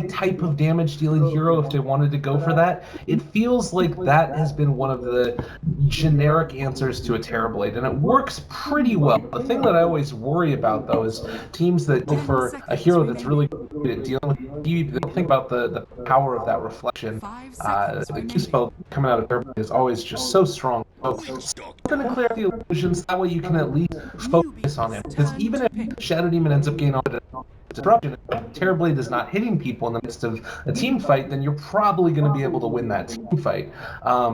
type of damage dealing hero if they wanted to go for that. It feels like that has been one of the generic answers to a Terrorblade, and it works pretty well. The thing that I always worry about, though, is teams that go for a hero that's really good at dealing with PvP, they don't think about the power of that reflection. The Q spell coming out of Terrorblade is always just so strong. So something to clear up the illusions, that way you can at least focus on him. Because even if Shadow Demon ends up getting on disruption, if Terrorblade is not hitting people in the midst of a team fight, then you're probably going to be able to win that team fight.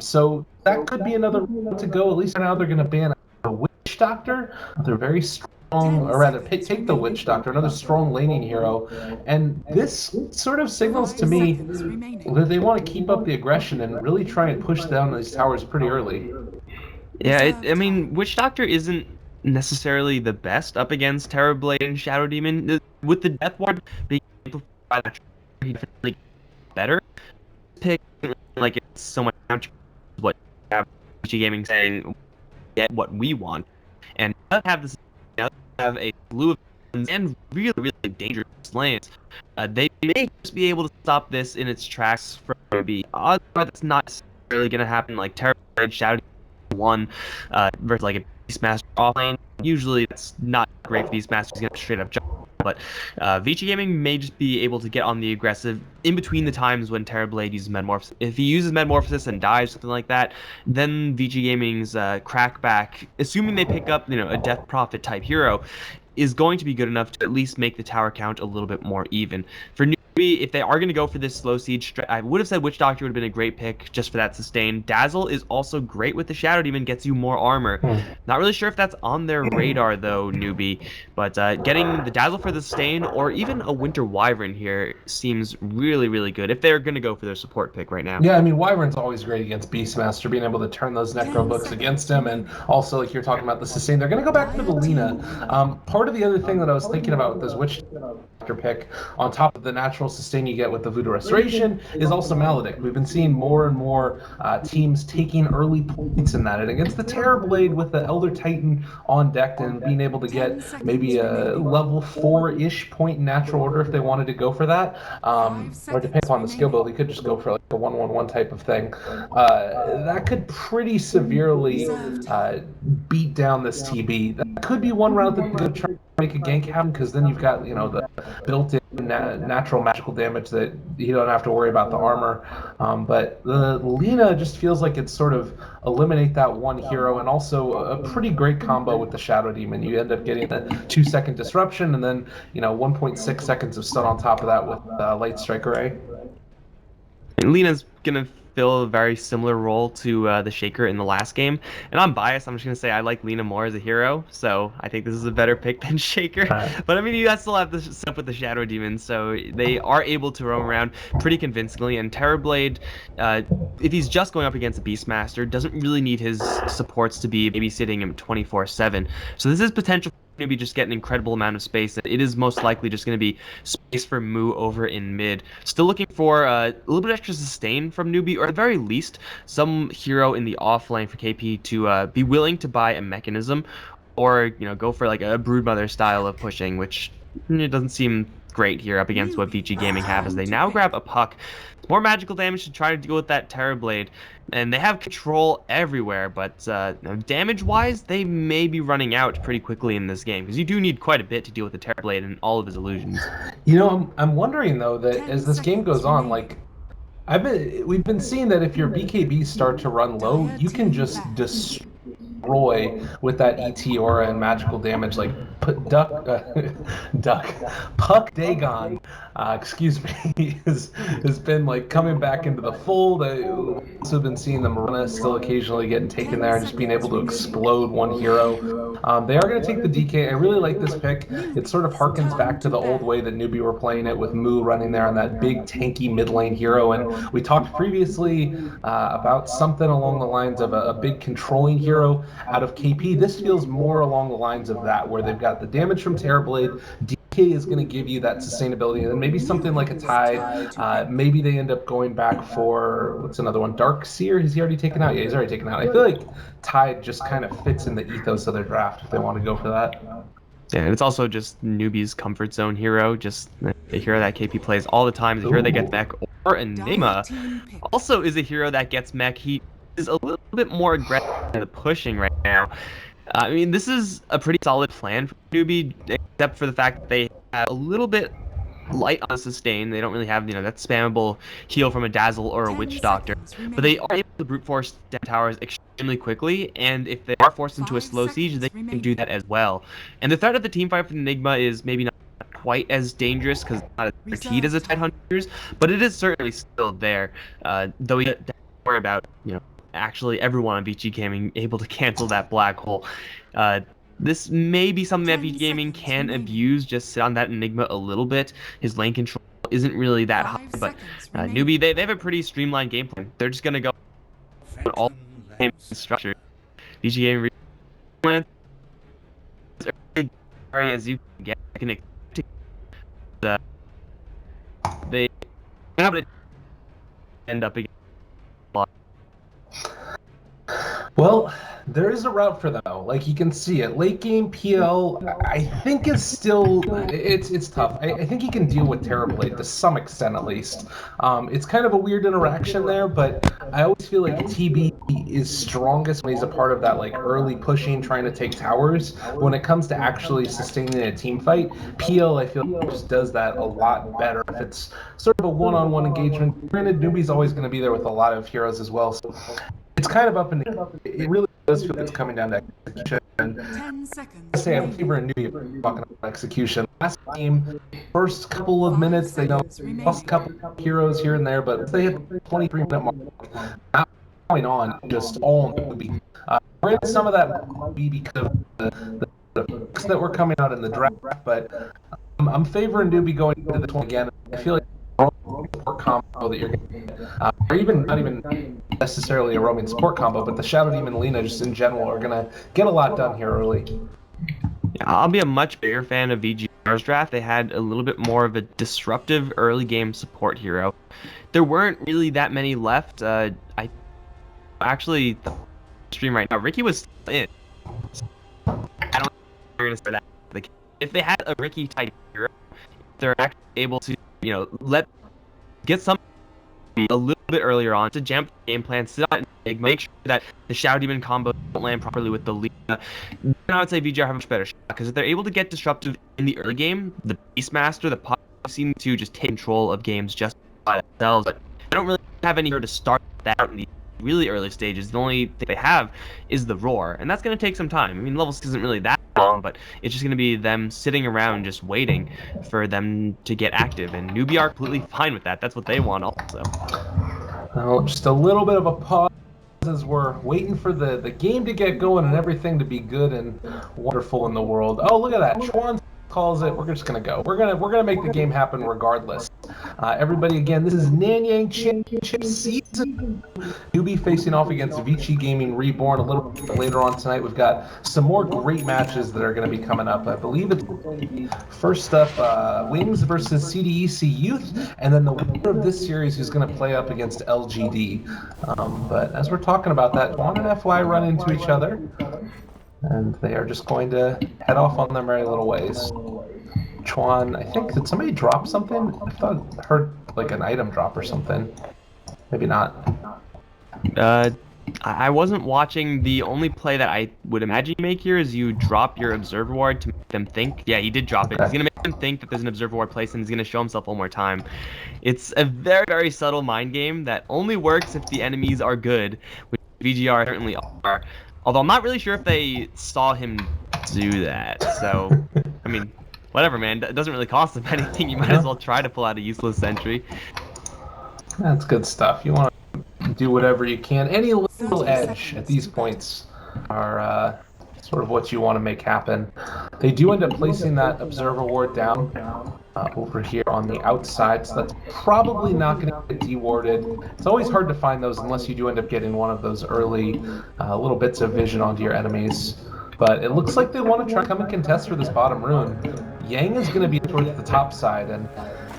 So that could be another route to go. At least now they're going to ban a Witch Doctor. They're very strong, or rather, take the Witch Doctor, another strong laning hero. And this sort of signals to me that they want to keep up the aggression and really try and push down these towers pretty early. Yeah, I mean, Witch Doctor isn't necessarily the best up against Terrorblade and Shadow Demon. With the Death Ward being able to provide that, he definitely better. Pick like it's so much what VG Gaming saying, get what we want, and have this have a slew of and really dangerous lanes. They may just be able to stop this in its tracks from maybe odds, but that's not necessarily going to happen. Like Terrorblade, Shadow Demon versus like a Beastmaster offlane. Usually that's not great for Beastmaster. He's gonna straight up jump. But VG Gaming may just be able to get on the aggressive in between the times when Terrorblade uses Metamorphosis. If he uses Metamorphosis and dies, something like that, then VG Gaming's crackback, assuming they pick up a Death Prophet type hero, is going to be good enough to at least make the tower count a little bit more even. For Newbee, if they are going to go for this slow siege, I would have said Witch Doctor would have been a great pick just for that sustain. Dazzle is also great with the Shadow Demon, gets you more armor. Not really sure if that's on their radar though, Newbee, but getting the Dazzle for the sustain or even a Winter Wyvern here seems really good if they're going to go for their support pick right now. Yeah, I mean, Wyvern's always great against Beastmaster, being able to turn those Necro books against him, and also, like you're talking about, the sustain. They're going to go back for the Lina. Part of the other thing that I was thinking about with this Witch Doctor pick, on top of the natural sustain you get with the Voodoo Restoration, is also Maledict. We've been seeing more and more teams taking early points in that, and against the Terrorblade with the Elder Titan on deck and being able to get maybe a level 4-ish point in natural order if they wanted to go for that, or depends on the skill build, you could just go for like a 1-1-1 type of thing. That could pretty severely beat down this TB. That could be one route that could try to make a gank happen, because then you've got the built-in natural magical damage that you don't have to worry about the armor. But the Lina just feels like it's sort of eliminate that one hero, and also a pretty great combo with the Shadow Demon. You end up getting the 2-second disruption, and then 1.6 seconds of stun on top of that with Light Strike Array. Lina's gonna fill a very similar role to the Shaker in the last game, and I'm biased. I'm just gonna say I like Lina more as a hero, so I think this is a better pick than Shaker. But I mean, you guys still have this stuff with the Shadow Demon, so they are able to roam around pretty convincingly. And Terrorblade, if he's just going up against a Beastmaster, doesn't really need his supports to be babysitting him 24/7. So this is potential to be just get an incredible amount of space. It is most likely just going to be space for Moo over in mid. Still looking for a little bit extra sustain from Newbee, or at the very least, some hero in the off lane for KP to be willing to buy a mechanism, or go for like a Broodmother style of pushing, which it doesn't seem great here up against what VG Gaming have, as they now grab a Puck. More magical damage to try to deal with that Terrorblade, and they have control everywhere, but damage-wise, they may be running out pretty quickly in this game, because you do need quite a bit to deal with the Terrorblade and all of his illusions. I'm wondering, though, that as this game goes on, like, we've been seeing that if your BKBs start to run low, you can just destroy with that ET aura and magical damage, like Puck Dagon, excuse me, has been like coming back into the fold. I've also been seeing the Marina still occasionally getting taken there and just being able to explode one hero. They are going to take the DK. I really like this pick. It sort of harkens back to the old way that Newbee were playing it, with Moo running there on that big tanky mid lane hero. And we talked previously about something along the lines of a big controlling hero out of KP. This feels more along the lines of that, where they've got the damage from Terrorblade. DK is going to give you that sustainability, and then maybe something like a Tide. Maybe they end up going back for, what's another one? Dark Seer? Is he already taken out? Yeah, he's already taken out. I feel like Tide just kind of fits in the ethos of their draft if they want to go for that. Yeah, and it's also just Newbee's comfort zone hero, just a hero that KP plays all the time, the hero that gets mech, or Enigma also is a hero that gets mech. He is a little bit more aggressive in the pushing right now. I mean, this is a pretty solid plan for Newbee, except for the fact that they have a little bit light on sustain. They don't really have, that spammable heal from a Dazzle or a Witch Doctor. But they are able to brute force down towers extremely quickly, and if they are forced into a slow siege, they can do that as well. And the threat of the team fight for Enigma is maybe not quite as dangerous because it's not as guaranteed as the Tidehunters, but it is certainly still there. Though we don't worry about, actually everyone on VG Gaming able to cancel that black hole. This may be something that VG Gaming can abuse, just sit on that Enigma a little bit. His lane control isn't really that high, but Newbee, they have a pretty streamlined game plan. They're just going to go all game structure. VG Gaming as you can get. They have to end up again. Well, there is a route for them, though. Like, you can see it. Late game PL, I think is still, it's tough. I think he can deal with Terrorblade to some extent, at least. It's kind of a weird interaction there, but I always feel like TB is strongest when he's a part of that, like, early pushing, trying to take towers. When it comes to actually sustaining a team fight, PL, I feel, just does that a lot better. If it's sort of a one-on-one engagement, granted, Newbee's always going to be there with a lot of heroes as well, so it's kind of up in the air. It really does feel like it's coming down to execution. I say I'm favoring Newbee talking about execution. Last game, first couple of minutes, they lost a couple of heroes here and there, but they hit the 23-minute mark. Now going on, just all Newbee. Granted, some of that might be because of the picks that were coming out in the draft, but I'm favoring Newbee going into this one again. I feel like support combo that you're going to get, or even not even necessarily a roaming support combo, but the Shadow Demon Lina just in general are going to get a lot done here early. Yeah, I'll be a much bigger fan of VGR's draft. They had a little bit more of a disruptive early game support hero. There weren't really that many left. I actually the stream right now, Ricky was in. I don't know if you're going to say that. Like, if they had a Ricky type hero, they're actually able to, get some a little bit earlier on to jump the game plan, sit on it, make sure that the Shadow Demon combo don't land properly with the Lina. Then I would say VGR have a much better shot, because if they're able to get disruptive in the early game, the Beastmaster, the Pod seem to just take control of games just by themselves. But they don't really have any hero to start that out in the really early stages. The only thing they have is the Roar, and that's going to take some time. I mean, level 6 isn't really that long, but it's just going to be them sitting around just waiting for them to get active, and Newbee are completely fine with that. That's what they want also. Well, just a little bit of a pause as we're waiting for the game to get going and everything to be good and wonderful in the world. Oh, look at that. Chuan calls it. We're just going to go. We're gonna make the game happen regardless. Everybody, again, this is Nanyang Championship Season. Newbee facing off against VG.Reborn a little bit later on tonight. We've got some more great matches that are going to be coming up. I believe it's first up, Wings versus CDEC Youth, and then the winner of this series who's going to play up against LGD. But as we're talking about that, Juan and FY run into each other, and they are just going to head off on their merry little ways. Chuan, I think, did somebody drop something? I thought I heard like an item drop or something. Maybe not. I wasn't watching. The only play that I would imagine you make here is you drop your Observer Ward to make them think. Yeah, he did drop it. Okay. He's going to make them think that there's an Observer Ward placed, and he's going to show himself one more time. It's a very, very subtle mind game that only works if the enemies are good, which VGR certainly are. Although I'm not really sure if they saw him do that. So, I mean, whatever, man. It doesn't really cost them anything. You might as well try to pull out a useless sentry. That's good stuff. You want to do whatever you can. Any little edge at these points are sort of what you want to make happen. They do end up placing that Observer Ward down over here on the outside, so that's probably not going to get dewarded. It's always hard to find those unless you do end up getting one of those early little bits of vision onto your enemies. But it looks like they want to try to come and contest for this bottom rune. Yang is going to be towards the top side, and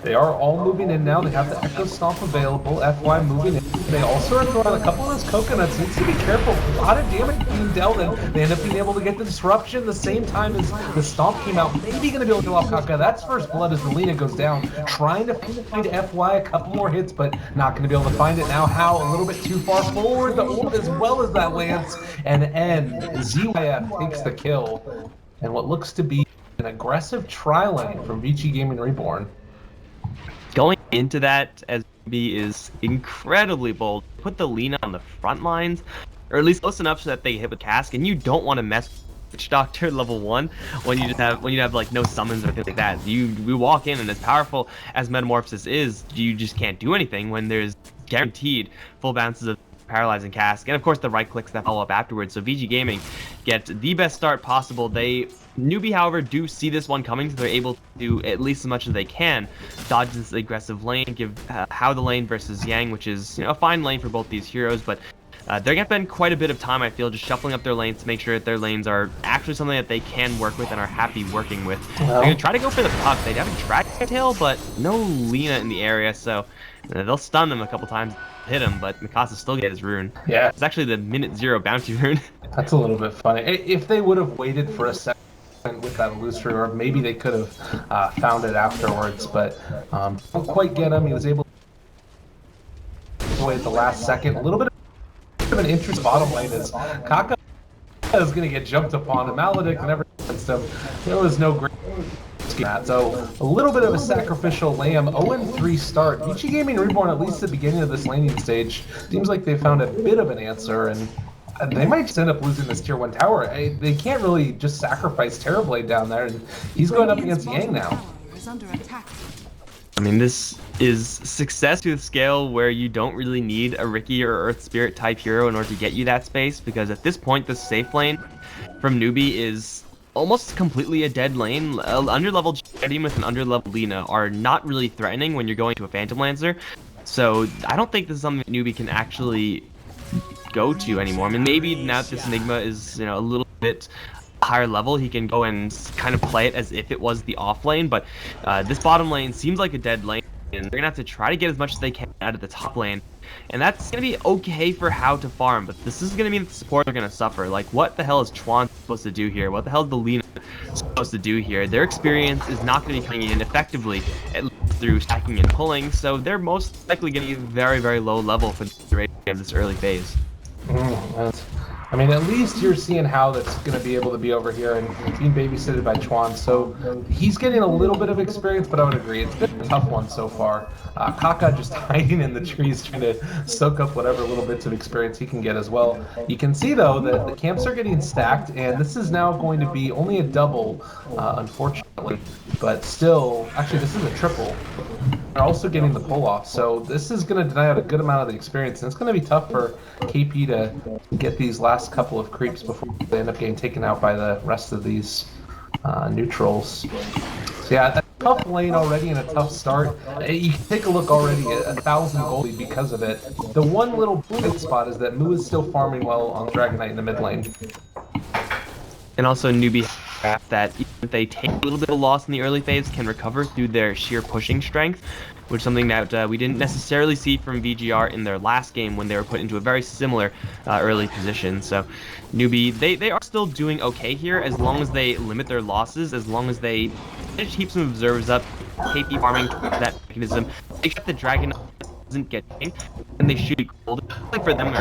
They are all moving in now. They have the Echo Stomp available. FY moving in. They also are throwing a couple of those coconuts. Needs to be careful. A lot of damage being dealt, and they end up being able to get the disruption the same time as the Stomp came out. Maybe going to be able to kill off Kaka. That's first blood as the Lina goes down. Trying to find FY a couple more hits, but not going to be able to find it now. How? A little bit too far forward. The ult as well as that Lance. And ZYF takes the kill. And what looks to be an aggressive tri-lane from VG.Reborn. Going into that, as B is incredibly bold. Put the Lina on the front lines, or at least close enough so that they hit with Cask, and you don't want to mess with Witch Doctor level 1 when you have like no summons or things like that. We walk in, and as powerful as Metamorphosis is, you just can't do anything when there's guaranteed full bounces of Paralyzing Cask, and of course the right clicks that follow up afterwards. So VG Gaming get the best start possible. Newbee, however, do see this one coming, so they're able to do at least as much as they can. Dodge this aggressive lane, give How the lane versus Yang, which is a fine lane for both these heroes, but they're going to spend quite a bit of time, I feel, just shuffling up their lanes to make sure that their lanes are actually something that they can work with and are happy working with. They're going to try to go for the puck. They have a Dragon Tail, but no Lina in the area, so they'll stun them a couple times, hit him, but Mikasa still get his rune. Yeah. It's actually the minute 0 bounty rune. That's a little bit funny. If they would have waited for a second with that illusory orb, maybe they could have found it afterwards, but don't quite get him. He was able to wait at the last second. A little bit of an interest bottom lane is Kaka is going to get jumped upon, and Maledict never against him. There was no great that. So a little bit of a sacrificial lamb. 0-3 start. VG.Reborn, at least at the beginning of this laning stage, seems like they found a bit of an answer, and they might just end up losing this tier 1 tower. They can't really just sacrifice Terrorblade down there, and he's going up against Yang now. I mean, this is success to the scale where you don't really need a Riki or Earth Spirit type hero in order to get you that space, because at this point the safe lane from Newbee is almost completely a dead lane. Underleveled Shading with an underleveled Lina are not really threatening when you're going to a Phantom Lancer, so I don't think this is something that Newbee can actually go to anymore. I mean, maybe now that this Enigma is a little bit higher level, he can go and kind of play it as if it was the off lane, but this bottom lane seems like a dead lane, and they're gonna have to try to get as much as they can out of the top lane, and that's gonna be okay for how to farm, but this is gonna mean that the support are gonna suffer. Like, what the hell is Chuan supposed to do here? What the hell is the Lina supposed to do here? Their experience is not gonna be coming in effectively, at least through stacking and pulling, so they're most likely gonna be very, very low level for the duration of this early phase. I mean, at least you're seeing how that's going to be able to be over here and being babysitted by Chuan. So he's getting a little bit of experience, but I would agree it's been a tough one so far. Kaka just hiding in the trees, trying to soak up whatever little bits of experience he can get as well. You can see, though, that the camps are getting stacked, and this is now going to be only a double, unfortunately. But still, actually, this is a triple. They're also getting the pull off, so this is going to deny out a good amount of the experience, and it's going to be tough for KP to get these last couple of creeps before they end up getting taken out by the rest of these neutrals. So yeah, a tough lane already and a tough start. You can take a look already at 1,000 gold lead because of it. The one little bright spot is that Mu is still farming well on Dragon Knight in the mid lane. And also Newbee that even if they take a little bit of loss in the early phase, can recover through their sheer pushing strength, which is something that we didn't necessarily see from VGR in their last game when they were put into a very similar early position. So Newbee, they are still doing okay here as long as they limit their losses, as long as they just keep some observers up, KP farming towards that mechanism, make sure the Dragon doesn't get tanked, and they should be gold. Like for them,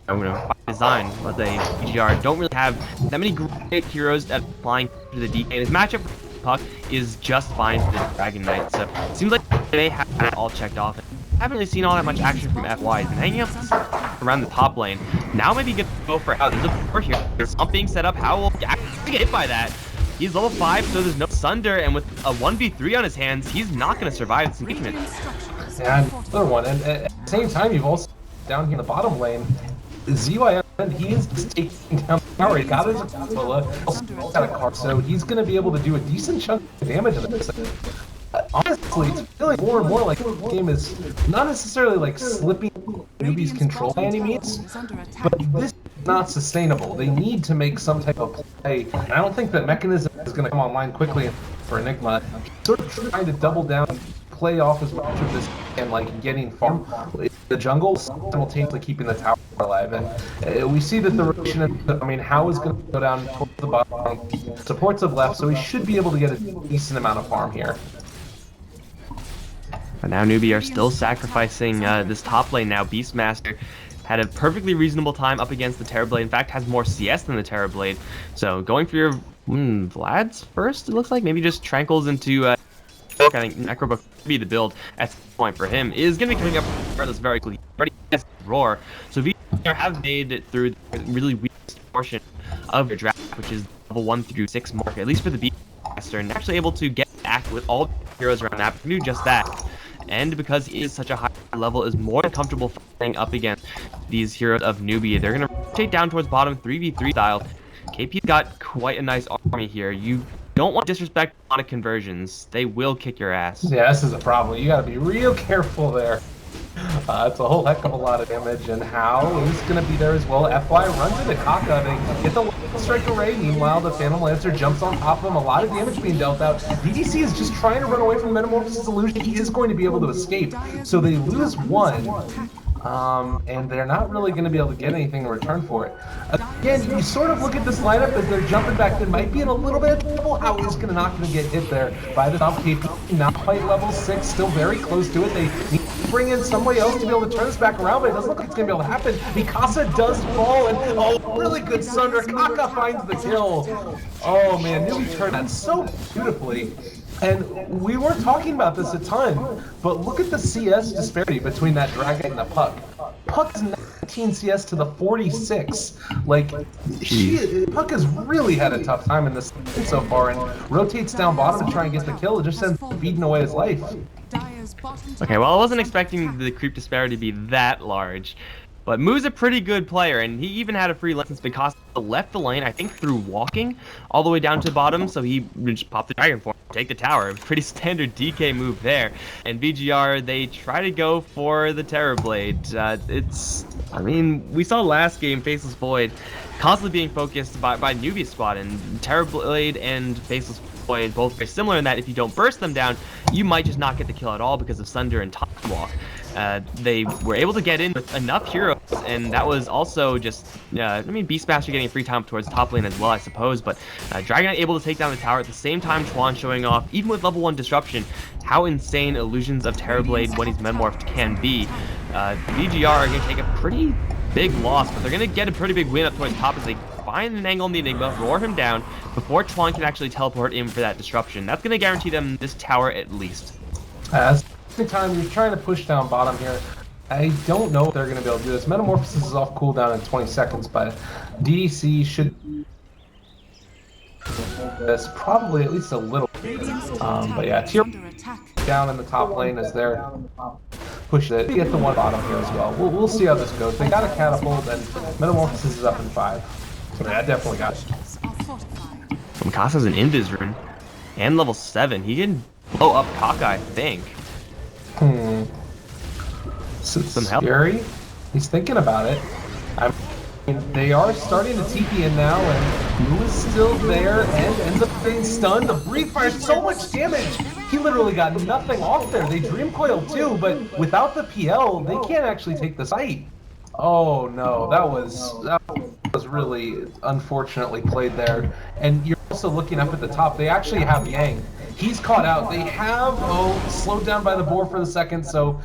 by design, but they VGR don't really have that many great heroes at flying to the DK. His matchup with Puck is just fine for the Dragon Knight, so it seems like they have it all checked off. Haven't really seen all that much action from FYs, and hanging up around the top lane. Now maybe get to go for How. There's a 4 here. There's something being set up. How will actually get hit by that? He's level 5, so there's no Sunder, and with a 1v3 on his hands, he's not going to survive this engagement. And another one, and at the same time, you've also down here in the bottom lane, ZYF, he is just taking down the tower. He got his Aquila, got a card, so he's going to be able to do a decent chunk of damage in this. Honestly, it's feeling more and more like the game is not necessarily like slipping Newbee's control by any means, but this is not sustainable. They need to make some type of play, and I don't think that mechanism is going to come online quickly for Enigma. Sort of trying to double down play off as much of this and like getting farm the jungle, simultaneously keeping the tower alive. And we see that the rotation, I mean, How is going to go down towards the bottom. Supports have left, so he should be able to get a decent amount of farm here. But now Newbee are still sacrificing this top lane now. Beastmaster had a perfectly reasonable time up against the Terrorblade. In fact, has more CS than the Terrorblade. So going for your Vlad's first, it looks like. Maybe just Tranquils into I think Necrobook would be the build at some point for him. Is going to be coming up regardless very quickly. Already has Roar. So VG have made it through the really weakest portion of your draft, which is level 1 through 6 mark, at least for the Beastmaster, and actually able to get back with all the heroes around that, can do just that. And because he is such a high level, is more than comfortable fighting up against these heroes of Newbee. They're going to rotate down towards bottom 3v3 style. KP's got quite a nice army here. You don't want to disrespect a lot of conversions. They will kick your ass. Yeah, this is a problem. You got to be real careful there. It's a whole heck of a lot of damage, and How is going to be there as well. FY runs into Kaka. They get the strike array. Meanwhile, the Phantom Lancer jumps on top of him. A lot of damage being dealt out. DDC is just trying to run away from Metamorphosis Illusion. He is going to be able to escape. So they lose one. And they're not really going to be able to get anything in return for it. Again, you sort of look at this lineup as they're jumping back. They might be in a little bit of trouble. How is not going to get hit there by the top. KP not quite level 6, still very close to it. They need to bring in somebody else to be able to turn this back around, but it doesn't look like it's going to be able to happen. Mikasa does fall, and really good Sunder. Kaka finds the kill. Oh man, Newbee turned that so beautifully. And we weren't talking about this a ton, but look at the CS disparity between that Dragon and the Puck. Puck is 19 CS to the 46. Like, Puck has really had a tough time in this so far, and rotates down bottom to try and get the kill. It just ends up beating away his life. Okay, well, I wasn't expecting the creep disparity to be that large. But Moo's a pretty good player, and he even had a free license because he left the lane, I think, through walking all the way down to the bottom, so he just popped the Dragon Form, take the tower. Pretty standard DK move there. And VGR, they try to go for the Terrorblade. I mean, we saw last game, Faceless Void, constantly being focused by Newbee's squad, and Terrorblade and Faceless Void both very similar in that if you don't burst them down, you might just not get the kill at all because of Sunder and Time Walk. They were able to get in with enough heroes, and that was also just, I mean, Beastmaster getting free time towards top lane as well, I suppose, but Dragonite able to take down the tower at the same time. Chuan showing off, even with level 1 disruption, how insane Illusions of Terrorblade when he's Metamorphed can be. VGR are going to take a pretty big loss, but they're going to get a pretty big win up towards top as they find an angle on the Enigma, roar him down before Chuan can actually teleport in for that disruption. That's going to guarantee them this tower at least. The time you're trying to push down bottom here. I don't know if they're going to be able to do this. Metamorphosis is off cooldown in 20 seconds, but DDC should this probably at least a little. But yeah, tier down in the top lane as they're push it. Get the one bottom here as well. We'll see how this goes. They got a catapult, and Metamorphosis is up in 5. So yeah, definitely got it. Mikasa's an Invis rune and level 7. He can blow up Kaka, I think. Some scary. He's thinking about it. I mean, they are starting to TP in now, and Moo is still there and ends up getting stunned. The Breathe fires so much damage. He literally got nothing off there. They Dream Coil too, but without the PL, they can't actually take the site. Oh no, that was really unfortunately played there. And you're also looking up at the top. They actually have Yang. He's caught out. They have slowed down by the boar for the second, so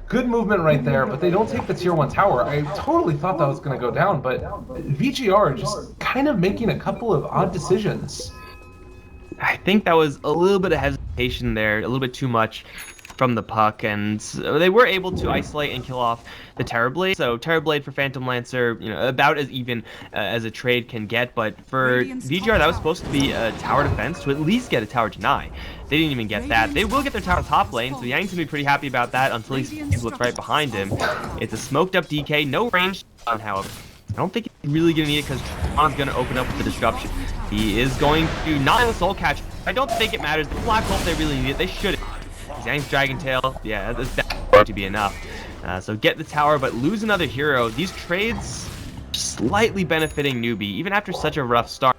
good movement right there, but they don't take the tier 1 tower. I totally thought that was going to go down, but VGR just kind of making a couple of odd decisions. I think that was a little bit of hesitation there, a little bit too much from the Puck, and they were able to isolate and kill off the Terrorblade. So Terrorblade for Phantom Lancer, you know, about as even as a trade can get, but for VGR that was supposed to be a tower defense to at least get a tower deny. They didn't even get that. They will get their tower top lane, so Yang's gonna be pretty happy about that until he sees what's right behind him. It's a smoked up DK, no range on, however. I don't think he's really gonna need it because Chuan's gonna open up with the disruption. He is going to not have a soul catch. I don't think it matters. The Black Hole, if they really need it, they should. Yang's Dragon Tail, yeah, that's going to be enough. So get the tower, but lose another hero. These trades slightly benefiting Newbee, even after such a rough start.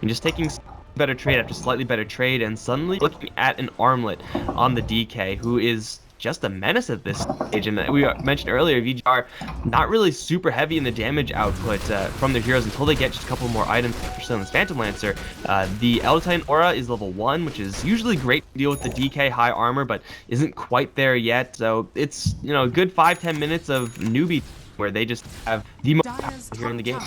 And just taking better trade after slightly better trade, and suddenly looking at an armlet on the DK, who is just a menace at this stage. And we mentioned earlier, VG.R not really super heavy in the damage output from their heroes until they get just a couple more items, especially on this Phantom Lancer. The Elder Titan Aura is level 1, which is usually great to deal with the DK high armor, but isn't quite there yet. So it's, you know, a good 5-10 minutes of Newbee where they just have the most power here in the game.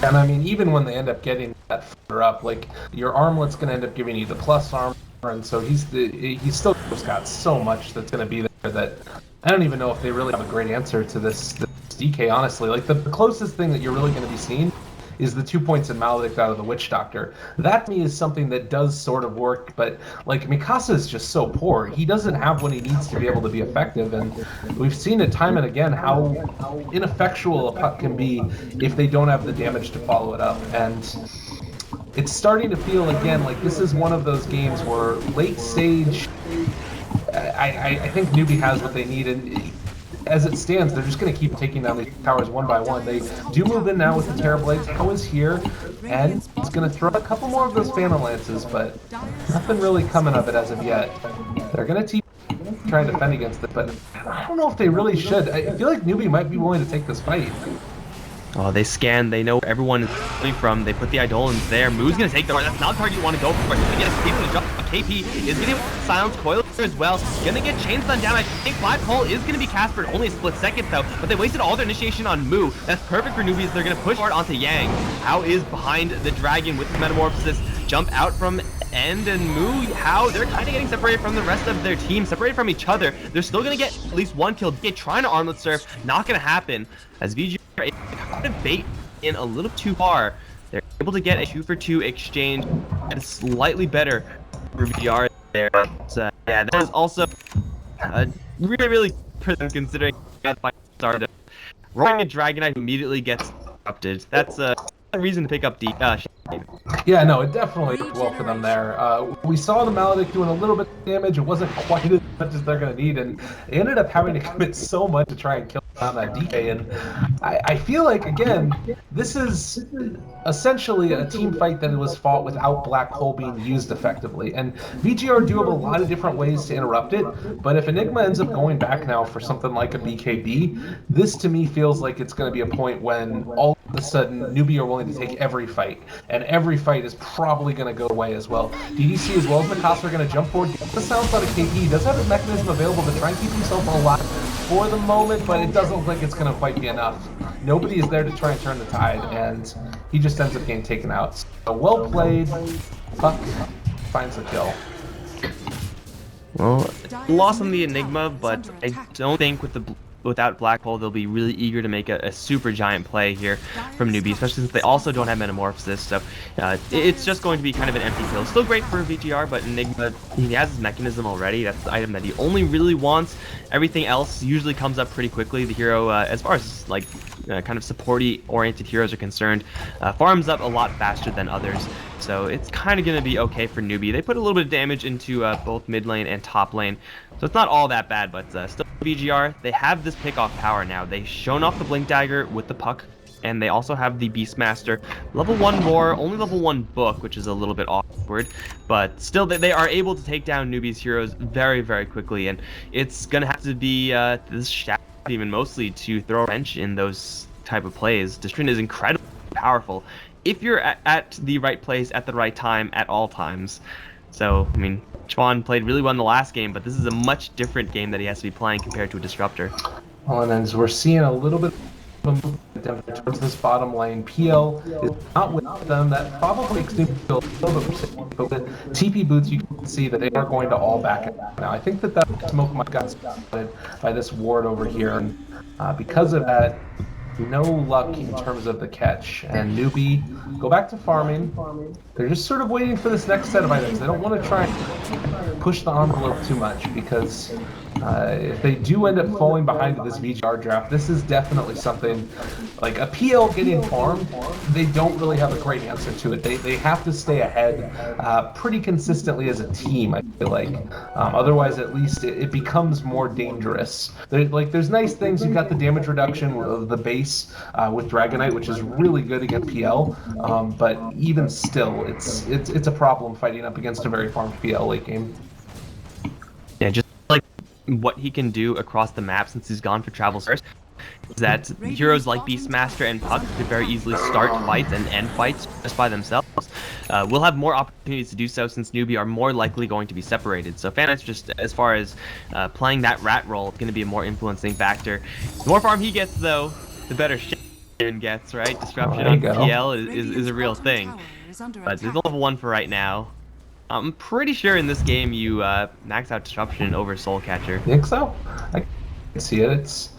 And I mean, even when they end up getting that further up, like, your armlet's going to end up giving you the plus armor, and so he's still got so much that's going to be there that I don't even know if they really have a great answer to this DK, honestly. Like, the closest thing that you're really going to be seeing is the 2 points in Maledict out of the Witch Doctor. That to me is something that does sort of work, but like, Mikasa is just so poor. He doesn't have what he needs to be able to be effective, and we've seen it time and again how ineffectual a puck can be if they don't have the damage to follow it up. And it's starting to feel again like this is one of those games where late stage, I think Newbee has what they need, and as it stands, they're just going to keep taking down these towers one by one. They do move in now with the Terror Blades. How is here, and it's going to throw a couple more of those Phantom Lances, but nothing really coming of it as of yet. They're going to try and defend against it, but I don't know if they really should. I feel like Newbee might be willing to take this fight. Oh, they scan. They know where everyone is coming from. They put the Eidolons there. Moo's going to take the right. That's not the target you want to go for. He's going to get a speed with a jump. KP is going to silence Coil as well. Going to get Chain Stun down. I think Black Hole is going to be cast for only a split second, though. But they wasted all their initiation on Moo. That's perfect for Newbies. They're going to push hard onto Yang. How is behind the Dragon with the Metamorphosis. Jump out from End and Moo. How they're kind of getting separated from the rest of their team, separated from each other. They're still going to get at least one kill. They're trying to armlet surf. Not going to happen as VG are able to kind of bait in a little too far. They're able to get a 2-for-2 exchange and slightly better for VGR there. But, yeah, that was also really for them, considering that fight started. Rolling a Dragonite who immediately gets interrupted. That's a reason to pick up the Yeah, no, it definitely worked well for them there. We saw the Maledict doing a little bit of damage. It wasn't quite as much as they're going to need, and they ended up having to commit so much to try and kill down that DK. And I feel like, again, this is essentially a team fight that was fought without Black Hole being used effectively. And VGR do have a lot of different ways to interrupt it, but if Enigma ends up going back now for something like a BKB, this to me feels like it's going to be a point when all of a sudden Newbee are willing to take every fight, and every fight is probably going to go away as well. DDC as well as Mikasa are going to jump forward. The sounds like a KP. He does have his mechanism available to try and keep himself alive for the moment, but it doesn't look like it's going to quite be enough. Nobody is there to try and turn the tide, and he just ends up getting taken out. So well played. Puck finds the kill. Well, lost on the Enigma, but I don't think without Black Hole they'll be really eager to make a super giant play here from Newbee, especially since they also don't have Metamorphosis. So it's just going to be kind of an empty kill. Still great for VGR, but Enigma, he has his mechanism already. That's the item that he only really wants. Everything else usually comes up pretty quickly. The hero, as far as like kind of supporty oriented heroes are concerned, farms up a lot faster than others. So it's kind of going to be okay for Newbee. They put a little bit of damage into both mid lane and top lane, so it's not all that bad, but still VGR, they have this pick-off power now. They've shown off the Blink Dagger with the puck, and they also have the Beastmaster. Level 1 Roar, only level 1 Book, which is a little bit awkward, but still they are able to take down Newbee's heroes very quickly, and it's going to have to be this Shadow Demon mostly to throw a wrench in those type of plays. Destrin is incredibly powerful if you're at the right place at the right time at all times. So, I mean, Chwan played really well in the last game, but this is a much different game that he has to be playing compared to a Disruptor. Well, and as we're seeing a little bit of movement towards this bottom lane, PL is not with them. That probably makes Newbee feel a little bit more, but with TP Boots, you can see that they are going to all back up now. I think that smoke might got spotted by this ward over here, and because of that, no luck in terms of the catch. And Newbee go back to farming. They're just sort of waiting for this next set of items. They don't want to try and push the envelope too much, because if they do end up falling behind this VGR draft, this is definitely something like a PL getting farmed. They don't really have a great answer to it. They have to stay ahead pretty consistently as a team, I feel like. Otherwise, at least it becomes more dangerous. There's nice things. You've got the damage reduction of the base with Dragonite, which is really good against PL. But even still, it's a problem fighting up against a very farmed PL late game. Yeah, just like what he can do across the map since he's gone for Travels First is that heroes like Beastmaster and Puck could very easily start fights and end fights just by themselves. We'll have more opportunities to do so since Newbee are more likely going to be separated. So Fanat's just, as far as playing that rat role, is going to be a more influencing factor. The more farm he gets, though, the better shit gets, right? Disruption on PL is a real thing. But there's level 1 for right now. I'm pretty sure in this game you max out Disruption over Soul Catcher. Think so? I can see it.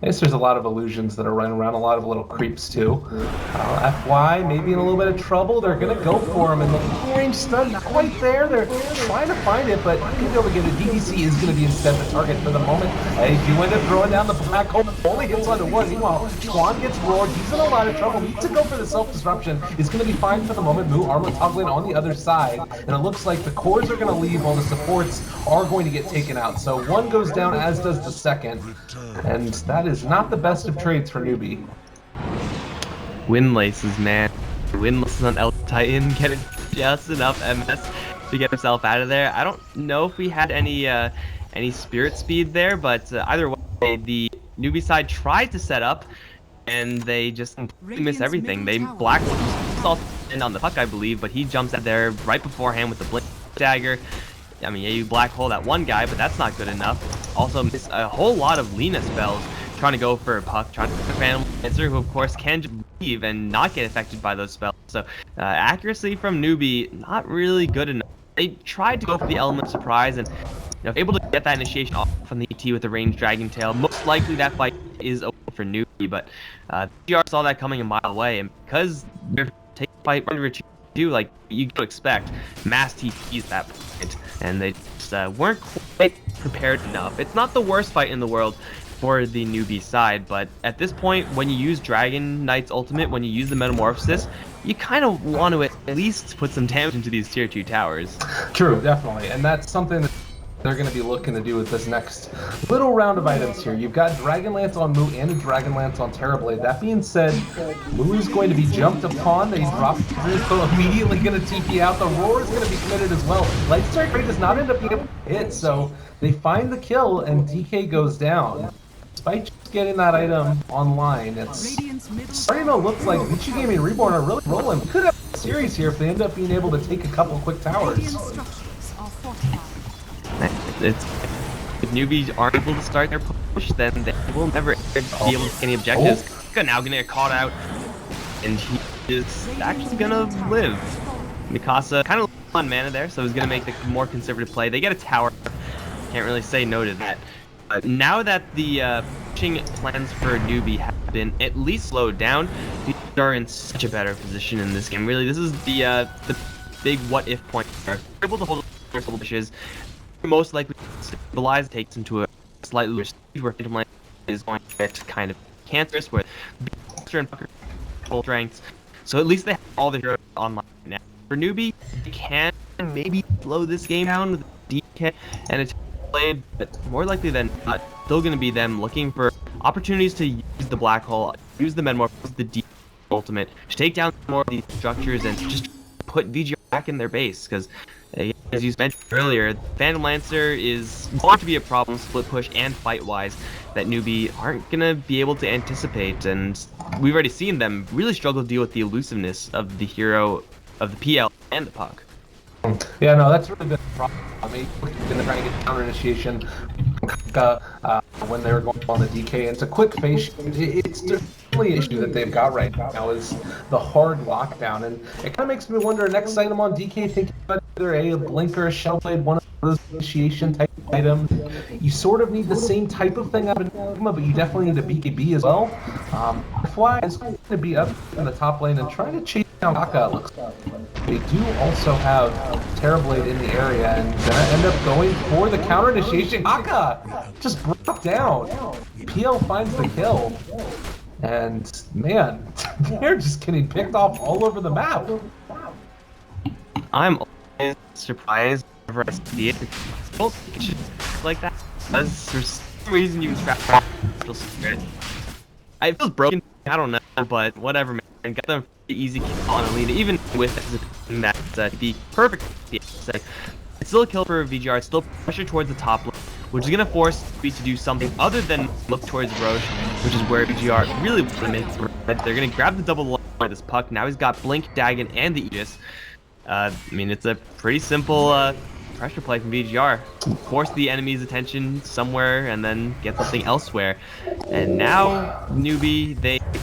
I guess there's a lot of illusions that are running around, a lot of little creeps too. FY maybe in a little bit of trouble. They're going to go for him, and the range stun not quite there. They're trying to find it, but going to be able to get it. DDC is going to be instead the target for the moment. They do end up throwing down the black hole. Only hits onto one. Meanwhile, Schwan gets roared. He's in a lot of trouble. Needs to go for the self-disruption. Is going to be fine for the moment. Moo Armlet toggling on the other side, and it looks like the cores are going to leave while the supports are going to get taken out. So one goes down, as does the second, and that is not the best of trades for Newbee. Windlaces, man. Windlaces on El Titan, getting just enough MS to get himself out of there. I don't know if we had any spirit speed there, but either way, the Newbee side tried to set up, and they just completely miss everything. They black in on the Puck, I believe, but he jumps out there right beforehand with the blink dagger. I mean, yeah, you black hole that one guy, but that's not good enough. Also miss a whole lot of Lina spells, trying to go for a Puck, trying to go for Phantom Lancer, who of course can just leave and not get affected by those spells. So accuracy from Newbee, not really good enough. They tried to go for the element of surprise, and able to get that initiation off on the ET with the ranged Dragon Tail. Most likely that fight is over for Newbee, but GR saw that coming a mile away, and because they're taking the fight under retreat, like you could expect, mass TPs at that point, and they just weren't quite prepared enough. It's not the worst fight in the world for the Newbee side, but at this point, when you use Dragon Knight's ultimate, when you use the Metamorphosis, you kind of want to at least put some damage into these tier 2 towers. True, definitely, and that's something that they're going to be looking to do with this next little round of items here. You've got Dragonlance on Moo and a Dragonlance on Terrorblade. That being said, Moo is going to be jumped upon. They drop so immediately going to TP out. The Roar is going to be committed as well. Lightstar Great does not end up being able to hit, so they find the kill and DK goes down. Despite just getting that item online, it's starting to look like VG.Reborn are really rolling. Could have a series here if they end up being able to take a couple quick towers. If Newbies aren't able to start their push, then they will never be able to take any objectives. Now gonna get caught out, and he is actually gonna live. Mikasa kind of on mana there, so he's gonna make the more conservative play. They get a tower. Can't really say no to that. Now that the pushing plans for Newbee have been at least slowed down, they are in such a better position in this game. Really, this is the big what if point. They're able to hold their couple pushes. Most likely stabilize, takes into a slightly lower stage where Phantom Lancer is going to get kind of cancerous with Beastmaster and Pucker full strengths. So at least they have all the heroes online now. For Newbee, they can maybe slow this game down with DK and a blade, but more likely than not, still going to be them looking for opportunities to use the black hole, use the Metamorphosis, the D ultimate, to take down more of these structures and just put VG back in their base, because as you mentioned earlier, Phantom Lancer is going to be a problem split push and fight-wise that Newbee aren't going to be able to anticipate, and we've already seen them really struggle to deal with the elusiveness of the hero of the PL and the Puck. Yeah, no, that's really been a problem. I mean, they're trying to get counter initiation when they were going on the DK. It's a quick phase. It's definitely an issue that they've got right now is the hard lockdown, and it kind of makes me wonder next item on DK, thinking about either a blink or a shell blade, one of those initiation type items. You sort of need the same type of thing out of Enigma, but you definitely need a BKB as well. FY is going to be up in the top lane and trying to chase Kaka, it looks like. They do also have Terrorblade in the area and gonna end up going for the counter initiation. Kaka just broke down. PL finds the kill. And man, they're just getting picked off all over the map. I'm always surprised whenever I see it. Well, it should like that. Because for some reason you can scrap it feels broken. I don't know, but whatever, man. Got them pretty easy kill on Alina, even with that the perfect. It's still a kill for VGR. It's still pressure towards the top lane, which is gonna force Newbee to do something other than look towards Roche, which is where VGR really limits. They're gonna grab the double by this puck. Now he's got Blink, Dagon, and the Aegis. I mean, it's a pretty simple pressure play from VGR. Force the enemy's attention somewhere and then get something elsewhere. And now Newbee,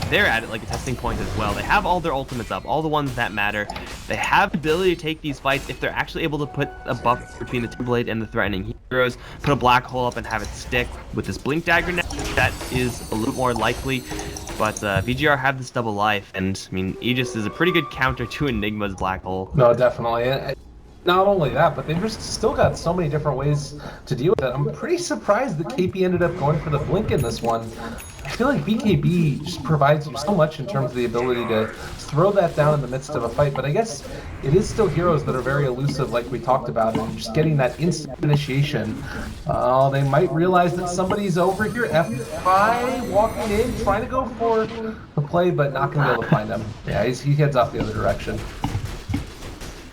they're at it like a testing point as well. They have all their ultimates up, all the ones that matter. They have the ability to take these fights if they're actually able to put a buff between the Terrorblade and the threatening heroes, put a black hole up and have it stick. With this Blink Dagger now, that is a little more likely. But VGR have this double life, and I mean, Aegis is a pretty good counter to Enigma's black hole. No, definitely. Not only that, but they've just still got so many different ways to deal with it. I'm pretty surprised that KP ended up going for the Blink in this one. I feel like BKB just provides you so much in terms of the ability to throw that down in the midst of a fight, but I guess it is still heroes that are very elusive like we talked about, and just getting that instant initiation. They might realize that somebody's over here. F5 walking in, trying to go for the play, but not going to be able to find him. Yeah, he heads off the other direction.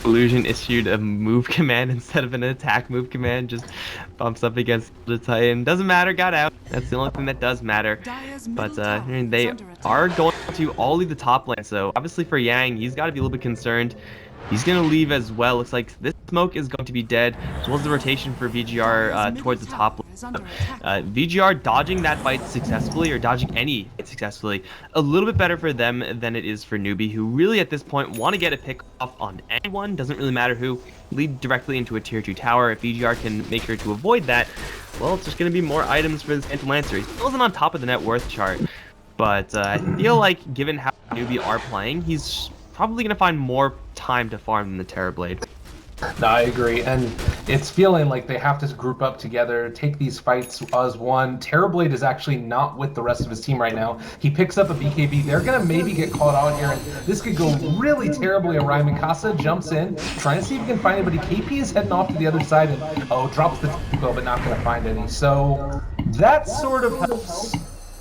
Illusion issued a move command instead of an attack move command, just bumps up against the Titan. Doesn't matter, got out. That's the only thing that does matter. But they are going to all leave the top lane, so obviously for Yang, he's got to be a little bit concerned. He's going to leave as well. Looks like this smoke is going to be dead, as well as the rotation for VGR towards the top lane. VGR dodging that fight successfully, or dodging any fight successfully, a little bit better for them than it is for Newbee, who really at this point want to get a pick off on anyone. Doesn't really matter who. Lead directly into a tier 2 tower. If VGR can make sure to avoid that, well, it's just going to be more items for this Phantom Lancer. He still isn't on top of the net worth chart, but I feel like given how Newbee are playing, he's probably going to find more time to farm than the Terrorblade. No, I agree, and it's feeling like they have to group up together, take these fights as one. Terrorblade is actually not with the rest of his team right now. He picks up a BKB. They're going to maybe get caught out here, and this could go really terribly awry. Mikasa jumps in, trying to see if he can find anybody. KP is heading off to the other side, and drops the tempo, but not going to find any. So that sort of helps.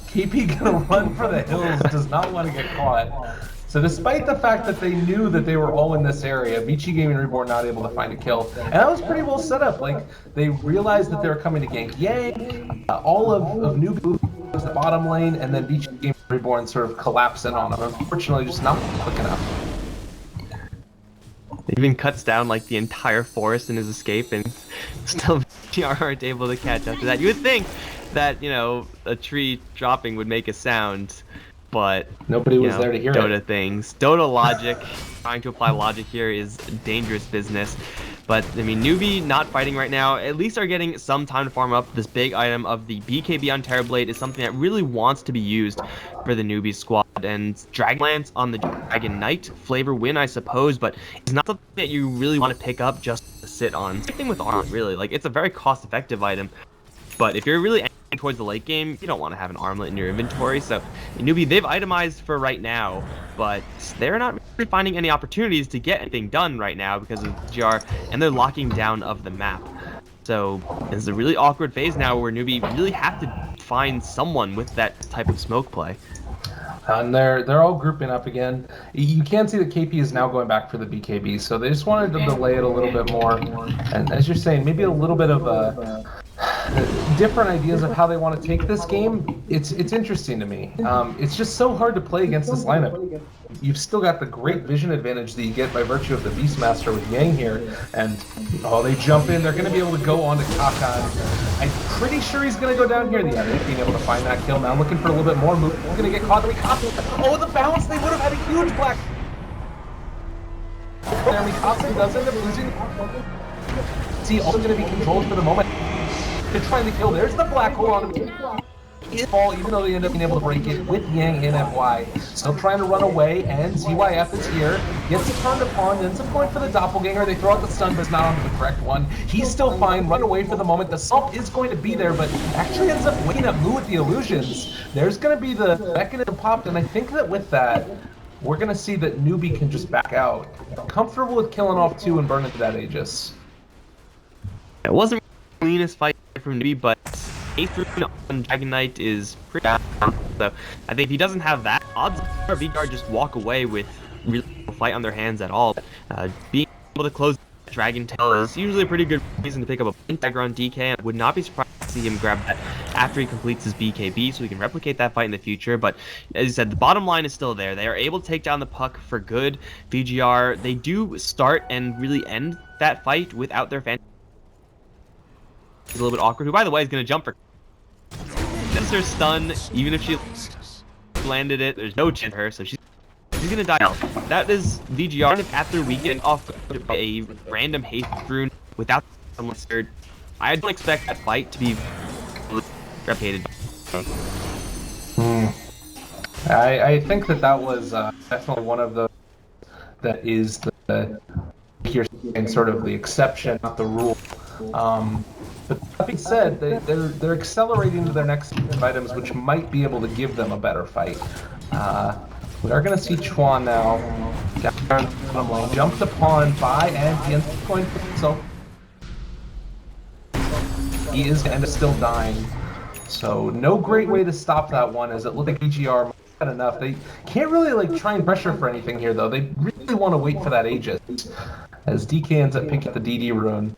KP going to run for the hills, does not want to get caught. So despite the fact that they knew that they were all in this area, VG.Reborn not able to find a kill. And that was pretty well set up. Like, they realized that they were coming to gank Yang, all of Newbee was the bottom lane, and then VG.Reborn sort of collapsing on them. Unfortunately, just not quick enough. It even cuts down like the entire forest in his escape, and still VGR aren't able to catch up to that. You would think that, you know, a tree dropping would make a sound, but nobody was there to hear Dota it. things. Dota logic, trying to apply logic here is dangerous business. But, I mean, Newbee not fighting right now, at least are getting some time to farm up. This big item of the BKB on Terrorblade is something that really wants to be used for the Newbee squad. And Dragonlance on the Dragon Knight, flavor win, I suppose, but it's not something that you really want to pick up just to sit on. Same thing with Armlet, really. Like, it's a very cost-effective item. But if you're really aiming towards the late game, you don't want to have an armlet in your inventory. So Newbee, they've itemized for right now, but they're not really finding any opportunities to get anything done right now because of GR and their locking down of the map. So it's a really awkward phase now where Newbee really have to find someone with that type of smoke play. And they're all grouping up again. You can see that KP is now going back for the BKB, so they just wanted to delay it a little bit more. And as you're saying, maybe a little bit of different ideas of how they want to take this game. It's interesting to me. It's just so hard to play against this lineup. You've still got the great vision advantage that you get by virtue of the Beastmaster with Yang here, and they jump in. They're going to be able to go on to Kaka. I'm pretty sure he's going to go down here. The other being able to find that kill. Now looking for a little bit more move. Going to get caught. Oh, the bounce! They would have had a huge black. There, Mikasa does end up losing. See, also going to be controlled for the moment. They're trying to kill. There's the black hole on him. ball, even though they end up being able to break it with Yang and FY. Still trying to run away, and ZYF is here. Gets turned upon, ends up going for the doppelganger. They throw out the stun, but it's not on the correct one. He's still fine, run away for the moment. The salt is going to be there, but actually ends up waking up Moo with the illusions. There's going to be the mechanism popped, and I think that with that, we're going to see that Newbee can just back out. Comfortable with killing off 2 and burning to that Aegis. It wasn't the cleanest fight from Newbee, but 8th on Dragon Knight is pretty down. So I think if he doesn't have that, odds are VG just walk away with really no fight on their hands at all. Being able to close Dragon Tail is usually a pretty good reason to pick up a dagger on DK, and I would not be surprised to see him grab that after he completes his BKB so he can replicate that fight in the future. But as you said, the bottom line is still there. They are able to take down the puck for good. VGR, they do start and really end that fight without their fan. It's a little bit awkward, who by the way is going to jump for that's her stun. Even if she landed it, there's no chance for her, so she's gonna die. That is VGR after we get off a random haste rune without someone scared. I don't expect that fight to be replicated. I think that was definitely one of the that is the here and sort of the exception, not the rule. But that being said, they're accelerating to their next items, which might be able to give them a better fight. We are going to see Chuan now. Down bottom lane, jumped upon by and he ends up going for himself. He is and is still dying. So no great way to stop that one, as it looked like VGR had enough. They can't really like try and pressure for anything here though. They really want to wait for that Aegis. As DK ends up picking up the DD rune.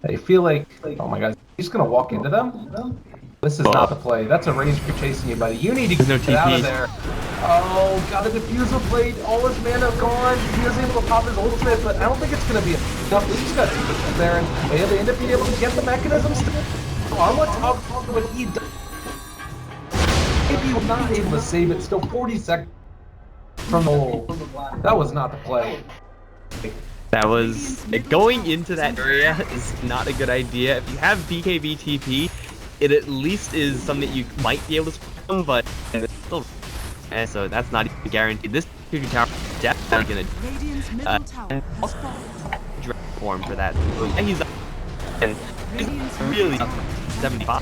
They feel like, oh my god, he's gonna walk into them? This is not the play. That's a range creep chasing you, buddy. You need to get out of there. Oh, got a diffuser blade, all his mana gone. He was able to pop his ultimate, but I don't think it's gonna be enough. He's got two there, and they end up being able to get the mechanisms on what's up what he does. Maybe he was not able to save it, still 40 seconds from the hole. That was not the play. That was going into that area is not a good idea. If you have BKB TP, it at least is something that you might be able to spam, but it's still, and so that's not even guaranteed. This future tower is definitely gonna direct form for that. And he's really 75.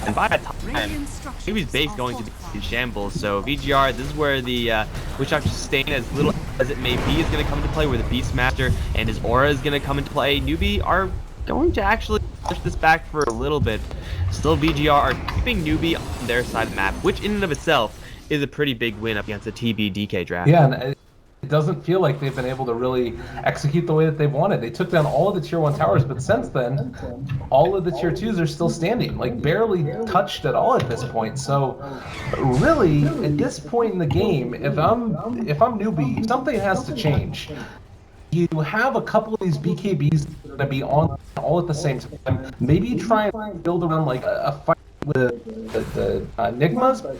And by that time, Newbee's base going to be in shambles. So VGR, this is where the Witch Doctor Sustain, as little as it may be, is going to come into play, where the Beastmaster and his aura is going to come into play. Newbee are going to actually push this back for a little bit. Still, VGR are keeping Newbee on their side of the map, which in and of itself is a pretty big win up against the TB DK draft. Yeah, and it doesn't feel like they've been able to really execute the way that they've wanted. They took down all of the tier 1 towers, but since then, all of the tier 2s are still standing, like barely touched at all at this point. So really, at this point in the game, if I'm Newbee, something has to change. You have a couple of these BKBs that are going to be on all at the same time. Maybe try and build around like a fight with the Enigmas. There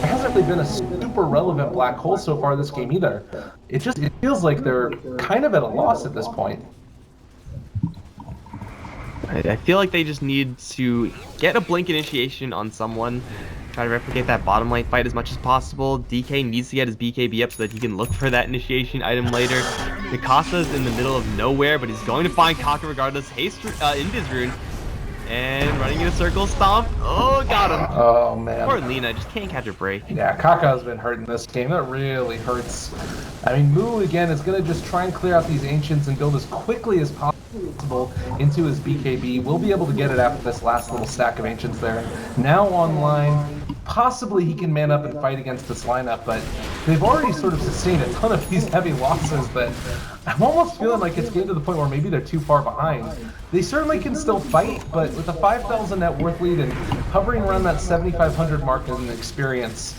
hasn't really been a super relevant black hole so far this game either. It feels like they're kind of at a loss at this point. I feel like they just need to get a blink initiation on someone, try to replicate that bottom lane fight as much as possible. DK needs to get his BKB up so that he can look for that initiation item later. Mikasa's in the middle of nowhere, but he's going to find Kaka regardless. Haste Invis rune. And running in a circle stomp. Oh, got him. Oh, man. Poor Lina, just can't catch a break. Yeah, Kaka's been hurt in this game. That really hurts. I mean, Moo, again, is going to just try and clear out these Ancients and build as quickly as possible into his BKB. We'll be able to get it after this last little stack of Ancients there. Now online, possibly he can man up and fight against this lineup, but they've already sort of sustained a ton of these heavy losses that I'm almost feeling like it's getting to the point where maybe they're too far behind. They certainly can still fight, but with a 5,000 net worth lead and hovering around that 7,500 mark in experience,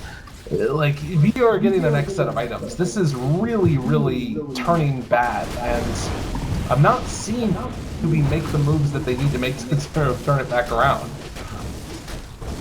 like, VGR are getting the next set of items. This is really, really turning bad, and I'm not seeing Newbee make the moves that they need to make to sort of turn it back around.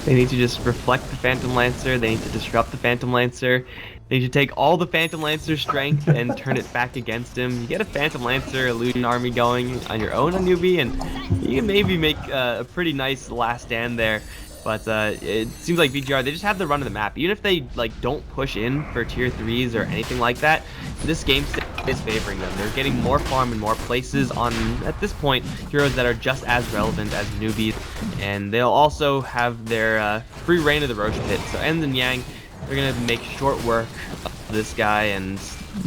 They need to just reflect the Phantom Lancer, they need to disrupt the Phantom Lancer, they need to take all the Phantom Lancer's strength and turn it back against him. You get a Phantom Lancer illusion army going on your own on Newbee, and you can maybe make a pretty nice last stand there. But it seems like VGR, they just have the run of the map. Even if they like don't push in for tier 3s or anything like that, this game is favoring them. They're getting more farm in more places on, at this point, heroes that are just as relevant as Newbee. And they'll also have their free reign of the Roche Pit. So and the Nanyang, they're going to make short work of this guy, and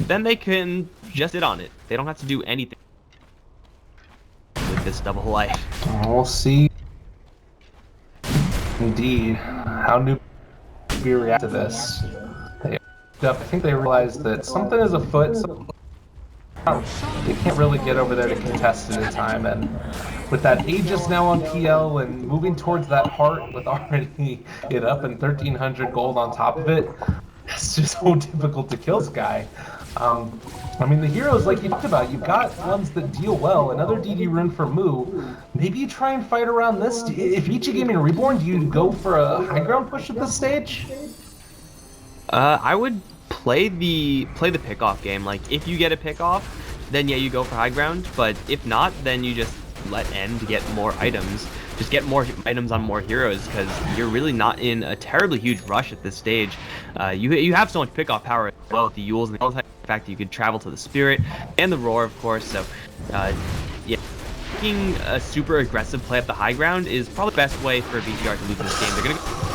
then they can just sit on it. They don't have to do anything with this double life. We'll see. Indeed, how Newbee react to this. I think they realized that something is afoot. They can't really get over there to contest it in time, and with that Aegis now on PL and moving towards that heart with already it up and 1,300 gold on top of it, it's just so difficult to kill this guy. I mean, the heroes, like you talked about, you've got ones that deal well. Another DD rune for Moo. Maybe you try and fight around this. If VG.Reborn, do you go for a high ground push at this stage? I would play the pick-off game. Like, if you get a pick-off, then yeah, you go for high ground. But if not, then you just let N to get more items. Just get more items on more heroes, because you're really not in a terribly huge rush at this stage. You have so much pick-off power as well with the Yules and the fact that you could travel to the Spirit and the Roar, of course. So, yeah, taking a super aggressive play up the high ground is probably the best way for VGR to lose this game. They're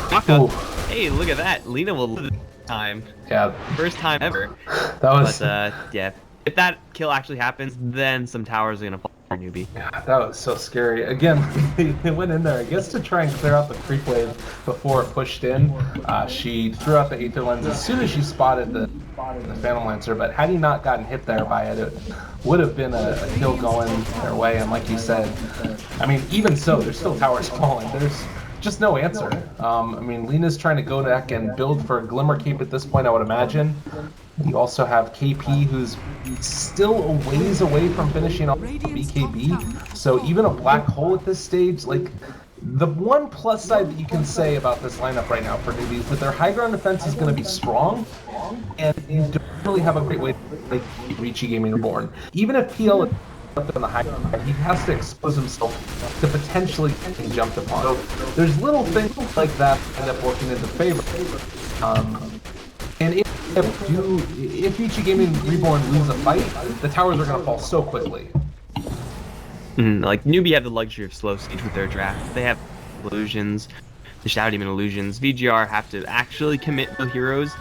gonna go. Hey, look at that! Lina will lose this time. Yeah, first time ever. That was. But yeah, if that kill actually happens, then some towers are gonna fall for Newbee. Yeah, that was so scary. Again, they went in there, I guess, to try and clear out the creep wave before it pushed in. She threw out the Aether Lens as soon as she spotted the Phantom Lancer, but had he not gotten hit there by it, it would have been a kill going their way. And like you said, I mean, even so, there's still towers falling. There's just no answer. I mean, Lina's trying to go back and build for a Glimmer Cape at this point, I would imagine. You also have KP, who's still a ways away from finishing off BKB. So even a black hole at this stage, like, the one plus side that you can say about this lineup right now for Newbee is that their high ground defense is going to be strong, and you don't really have a great way to reach VG.Reborn. Even if PL is up on the high ground, he has to expose himself to potentially getting jumped upon. So there's little things like that end up working into favor. And if VG.Reborn lose a fight, the towers are going to fall so quickly. Like, Newbee have the luxury of slow stage with their draft. They have illusions, the Shadow Demon illusions. VGR have to actually commit the heroes.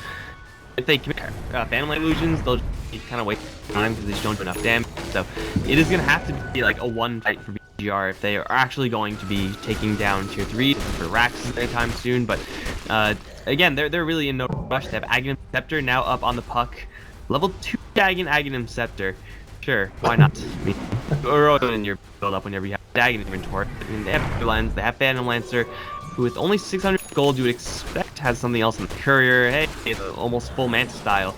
If they commit Phantom Light illusions, they'll just kind of waste time because they just don't do enough damage. So it is going to have to be like a one fight for VGR if they are actually going to be taking down tier 3 for Rax anytime soon. But again, they're really in no rush. They have Aghanim Scepter now up on the puck. Level 2 Aghanim Scepter. Sure, why not? I mean, or in your build up whenever you have Dagon inventory. I mean, they have Lens, they have Phantom Lancer, who with only 600 gold you would expect has something else in the Courier. Hey, it's almost full Manta style.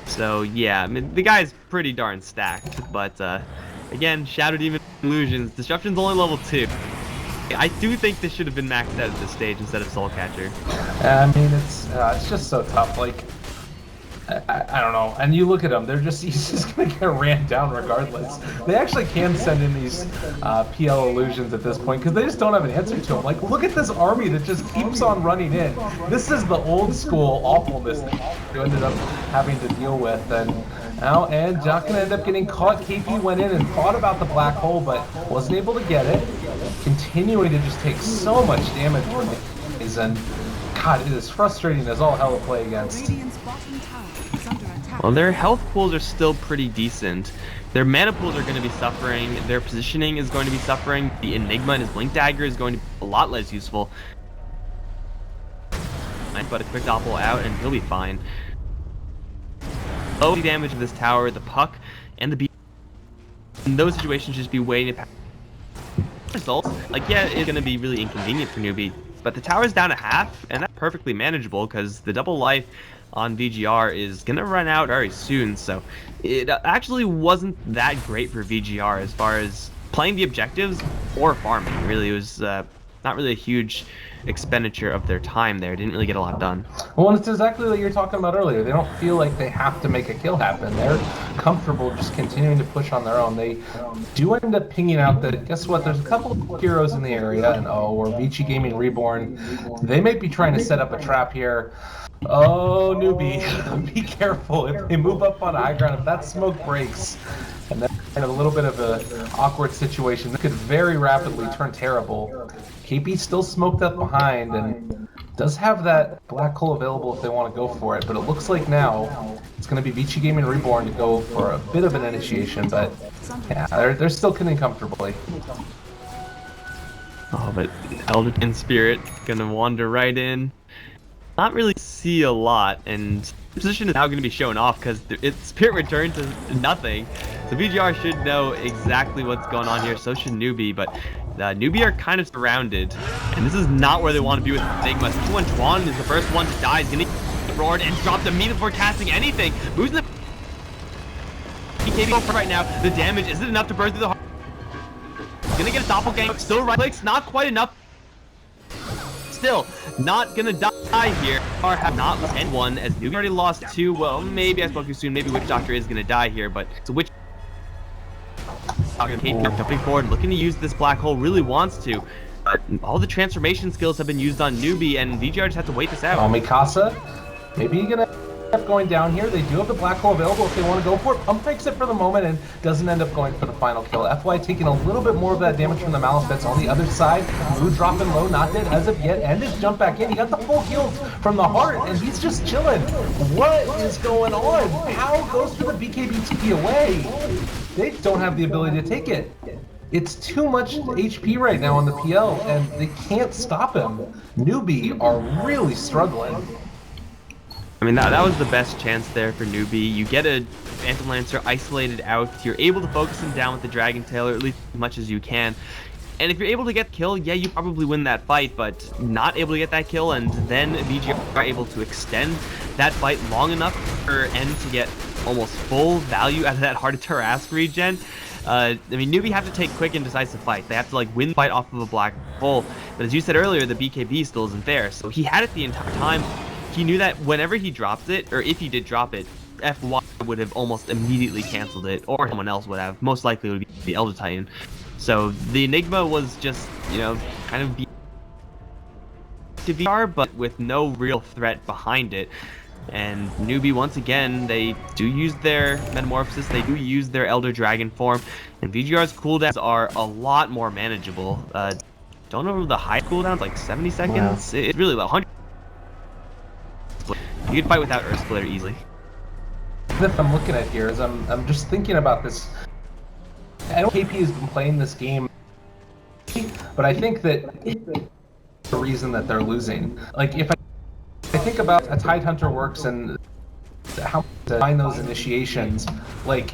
So yeah, I mean, the guy's pretty darn stacked. But again, Shadow Demon illusions. Disruption's only level 2. I do think this should have been maxed out at this stage instead of Soul Catcher. I mean, it's just so tough. Like, I don't know. And you look at him, he's just going to get ran down regardless. They actually can send in these PL illusions at this point because they just don't have an answer to him. Like, look at this army that just keeps on running in. This is the old school awfulness that you ended up having to deal with. And Jock going to end up getting caught. KP went in and thought about the black hole, but wasn't able to get it. Continuing to just take so much damage from these. And God, it is frustrating as all hell to play against. Well, their health pools are still pretty decent. Their mana pools are going to be suffering. Their positioning is going to be suffering. The Enigma and his Blink Dagger is going to be a lot less useful. But a quick doppel out and he'll be fine. Low damage of this tower, the puck, and the beat. In those situations, just be waiting to results. Like, yeah, it's going to be really inconvenient for Newbee, but the tower's down a half, and that's perfectly manageable because the double life on VGR is gonna run out very soon. So it actually wasn't that great for VGR as far as playing the objectives or farming. Really, it was not really a huge expenditure of their time there. Didn't really get a lot done. Well, it's exactly what you're talking about earlier. They don't feel like they have to make a kill happen. They're comfortable just continuing to push on their own. They do end up pinging out that, guess what, there's a couple of heroes in the area, and or VG.Reborn. They might be trying to set up a trap here. Oh, Newbee, be careful. If they move up on high ground, if that smoke breaks, and then in a little bit of an awkward situation, this could very rapidly turn terrible. KP still smoked up behind and does have that black hole available if they want to go for it, but it looks like now it's going to be VG.Reborn to go for a bit of an initiation, but yeah, they're still killing comfortably. Oh, but Elder in Spirit gonna wander right in. Not really see a lot, and the position is now going to be shown off because its Spirit returned to nothing. So VGR should know exactly what's going on here, so should Newbee, but Newbee are kind of surrounded, and this is not where they want to be with Enigma. Twan is the first one to die. He's going to get roared and dropped immediately before casting anything. Moves in the BKB right now. The damage isn't enough to burn through the heart. He's going to get a doppelganger. Still right clicks, not quite enough. Still not gonna die here. Or have not lost anyone, as Newbee already lost 2. Well, maybe I spoke too soon. Maybe Witch Doctor is gonna die here, but it's a Witch Doctor jumping forward, looking to use this black hole. Really wants to. But all the transformation skills have been used on Newbee, and VGR just have to wait this out. Mikasa, maybe you're gonna end up going down here. They do have the black hole available if they want to go for it. Pump fakes it for the moment and doesn't end up going for the final kill. FY taking a little bit more of that damage from the Malice Bits on the other side. Blue dropping low, not dead as of yet, and his jump back in. He got the full heals from the heart, and he's just chilling. What is going on? How goes for the BKB TP away? They don't have the ability to take it. It's too much HP right now on the PL, and they can't stop him. Newbee are really struggling. I mean, that was the best chance there for Newbee. You get a Phantom Lancer isolated out. You're able to focus him down with the Dragon Tail, or at least as much as you can. And if you're able to get the kill, yeah, you probably win that fight, but not able to get that kill, and then VG are able to extend that fight long enough for N to get almost full value out of that Heart of Tarrasque regen. I mean, Newbee have to take quick and decisive fight. They have to, like, win the fight off of a black hole. But as you said earlier, the BKB still isn't there, so he had it the entire time. He knew that whenever he dropped it, or if he did drop it, FY would have almost immediately canceled it, or someone else would have. Most likely it would be the Elder Titan. So the Enigma was just, you know, kind of to VR, but with no real threat behind it. And Newbee, once again, they do use their Metamorphosis, they do use their Elder Dragon form, and VGR's cooldowns are a lot more manageable. Don't know the high cooldowns, like 70 seconds? Wow. It's really like 100. You can fight without Earth Splitter easily. That I'm looking at here is I'm just thinking about this. I know KP has been playing this game, but I think that it's the reason that they're losing. Like, if I think about how Tidehunter works and how to find those initiations, like,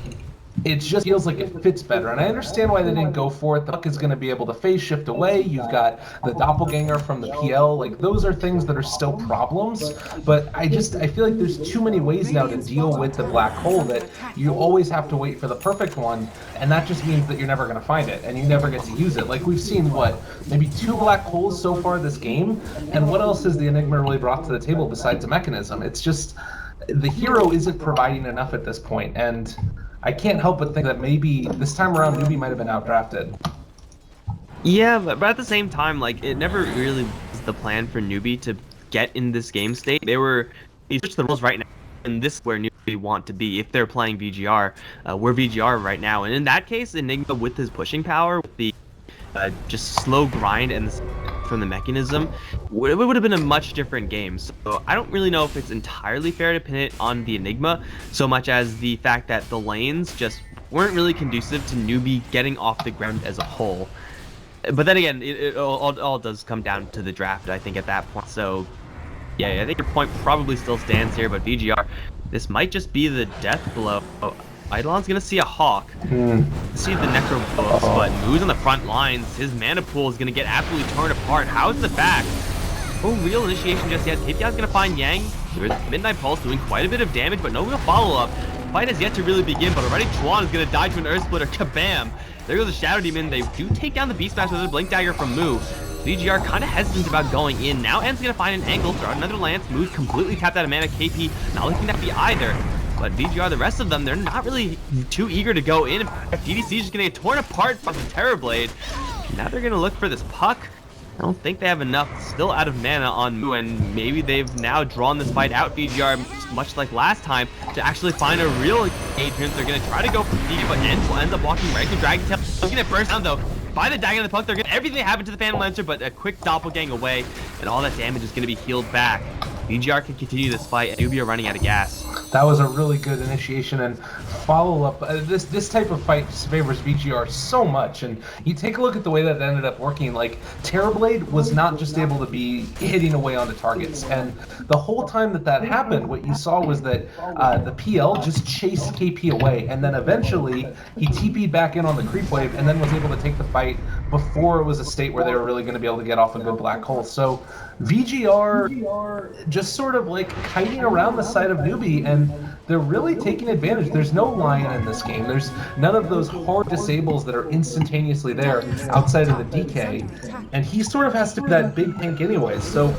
it just feels like it fits better, and I understand why they didn't go for it. The Buck is going to be able to phase shift away. You've got the Doppelganger from the PL. Like, those are things that are still problems, but I feel like there's too many ways now to deal with the black hole that you always have to wait for the perfect one, and that just means that you're never going to find it, and you never get to use it. Like, we've seen, what, maybe 2 black holes so far this game, and what else has the Enigma really brought to the table besides a mechanism? It's just, the hero isn't providing enough at this point, and I can't help but think that maybe this time around Newbee might have been outdrafted. Yeah, but at the same time, like, it never really was the plan for Newbee to get in this game state. They switched the rules right now, and this is where Newbee want to be if they're playing VGR. We're VGR right now, and in that case, Enigma with his pushing power, with the just slow grind and from the mechanism, it would have been a much different game. So I don't really know if it's entirely fair to pin it on the Enigma so much as the fact that the lanes just weren't really conducive to Newbee getting off the ground as a whole. But then again, it all does come down to the draft, I think, at that point. So yeah, I think your point probably still stands here, but VGR, this might just be the death blow. Eidolon's gonna see a Hawk, see the Necro Bullets, but moves on the front lines. His mana pool is gonna get absolutely torn apart. How's the back? No real initiation just yet. Hitya's gonna find Yang. There's Midnight Pulse doing quite a bit of damage, but no real follow-up. Fight has yet to really begin, but already Chuan is gonna die to an Earth Splitter. Kabam! There goes the Shadow Demon. They do take down the Beast Master with a Blink Dagger from Moo. VGR kind of hesitant about going in. Now N's going to find an angle, throw out another lance, Moose completely tapped out of mana, KP not looking that be either. But VGR, the rest of them, they're not really too eager to go in. DDC is just going to get torn apart by the Terrorblade. Now they're going to look for this puck. I don't think they have enough still out of mana on Moo, and maybe they've now drawn this fight out, VGR, much like last time, to actually find a real engagement. They're going to try to go for D, but N's will end up walking right to Dragon Tail. He's going to burst down, though, by the Dagger and the Puck. They're going to everything that happened to the Phantom Lancer, but a quick doppelgang away, and all that damage is going to be healed back. VGR can continue this fight, and Newbee are running out of gas. That was a really good initiation and follow-up. This type of fight favors VGR so much, and you take a look at the way that it ended up working. Like, Terrorblade was not just able to be hitting away onto targets, and the whole time that happened, what you saw was that the PL just chased KP away, and then eventually he TP'd back in on the creep wave, and then was able to take the fight before it was a state where they were really going to be able to get off a good black hole. So VGR just sort of like kiting around the side of Newbee, and they're really taking advantage. There's no Lion in this game. There's none of those hard disables that are instantaneously there outside of the DK, and he sort of has to be that big tank anyways. So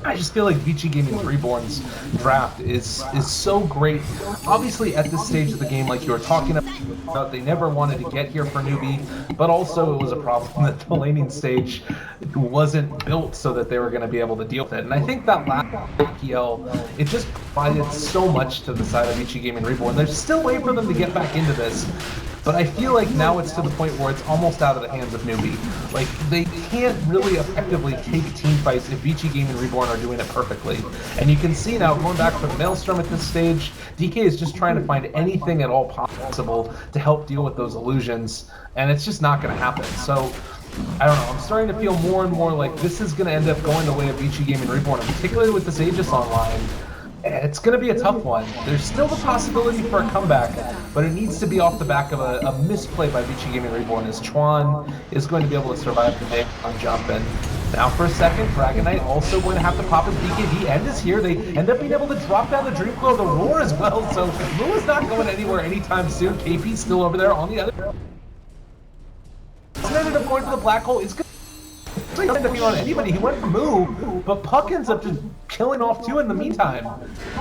I just feel like VG.Reborn's draft is so great. Obviously, at this stage of the game, like you were talking about, they never wanted to get here for Newbee, but also it was a problem that the laning stage wasn't built so that they were going to be able to deal with it. And I think that last PL, it just provided so much to the side of VG.Reborn. There's still a way for them to get back into this, but I feel like now it's to the point where it's almost out of the hands of Newbee. Like, they can't really effectively take team fights if VG.Reborn are doing it perfectly. And you can see now, going back for the Maelstrom at this stage, DK is just trying to find anything at all possible to help deal with those illusions, and it's just not going to happen. So, I don't know, I'm starting to feel more and more like this is going to end up going the way of VG.Reborn, and particularly with this Aegis online. It's going to be a tough one. There's still the possibility for a comeback, but it needs to be off the back of a misplay by VG.Reborn, as Chuan is going to be able to survive the day on jump. And now for a second, Dragon Knight also going to have to pop his BKB. End is here. They end up being able to drop down the Dreamclaw, the Roar as well, so Moo is not going anywhere anytime soon. KP's still over there on the other. He's ended up going for the black hole. It's good. He didn't end up being on anybody. He went for Moo, but Puck ends up just killing off too in the meantime.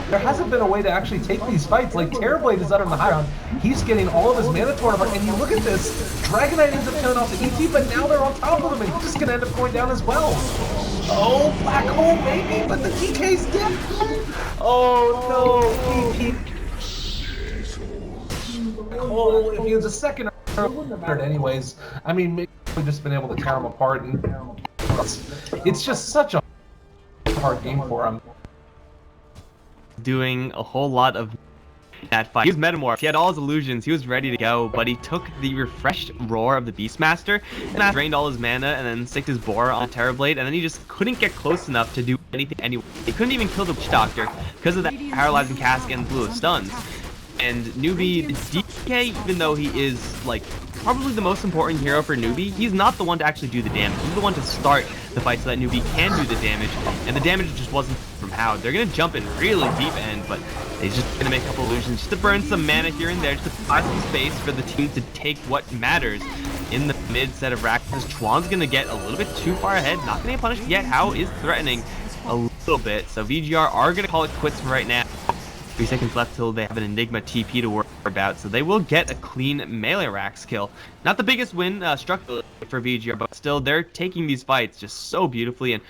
There hasn't been a way to actually take these fights. Like, Terrorblade is out on the high ground. He's getting all of his mana torn apart, and you look at this, Dragon Knight ends up killing off the ET, but now they're on top of him, and he's just gonna end up going down as well. Oh, black hole maybe, but the DK's dead. Oh no, ET. Oh, if he was a second anyways, I mean, maybe we've just been able to tear him apart, and it's just such a hard game for him. Doing a whole lot of that fight. He was Metamorph, he had all his illusions, he was ready to go, but he took the refreshed Roar of the Beastmaster and drained all his mana and then sticked his Boar on Terrorblade, and then he just couldn't get close enough to do anything anyway. He couldn't even kill the Witch Doctor because of that paralyzing cask and blew of stuns. And Newbee, DK, even though he is, like, probably the most important hero for Newbee, he's not the one to actually do the damage. He's the one to start the fight so that Newbee can do the damage, and the damage just wasn't from Howard. They're going to jump in really deep end, but they're just going to make a couple illusions just to burn some mana here and there, just to buy some space for the team to take what matters in the mid set of racks. Chuan's going to get a little bit too far ahead, not going to get punished yet. How is threatening a little bit, so VGR are going to call it quits for right now. 3 seconds left till they have an Enigma TP to worry about, so they will get a clean melee Rax kill. Not the biggest win structurally for VGR, but still, they're taking these fights just so beautifully, and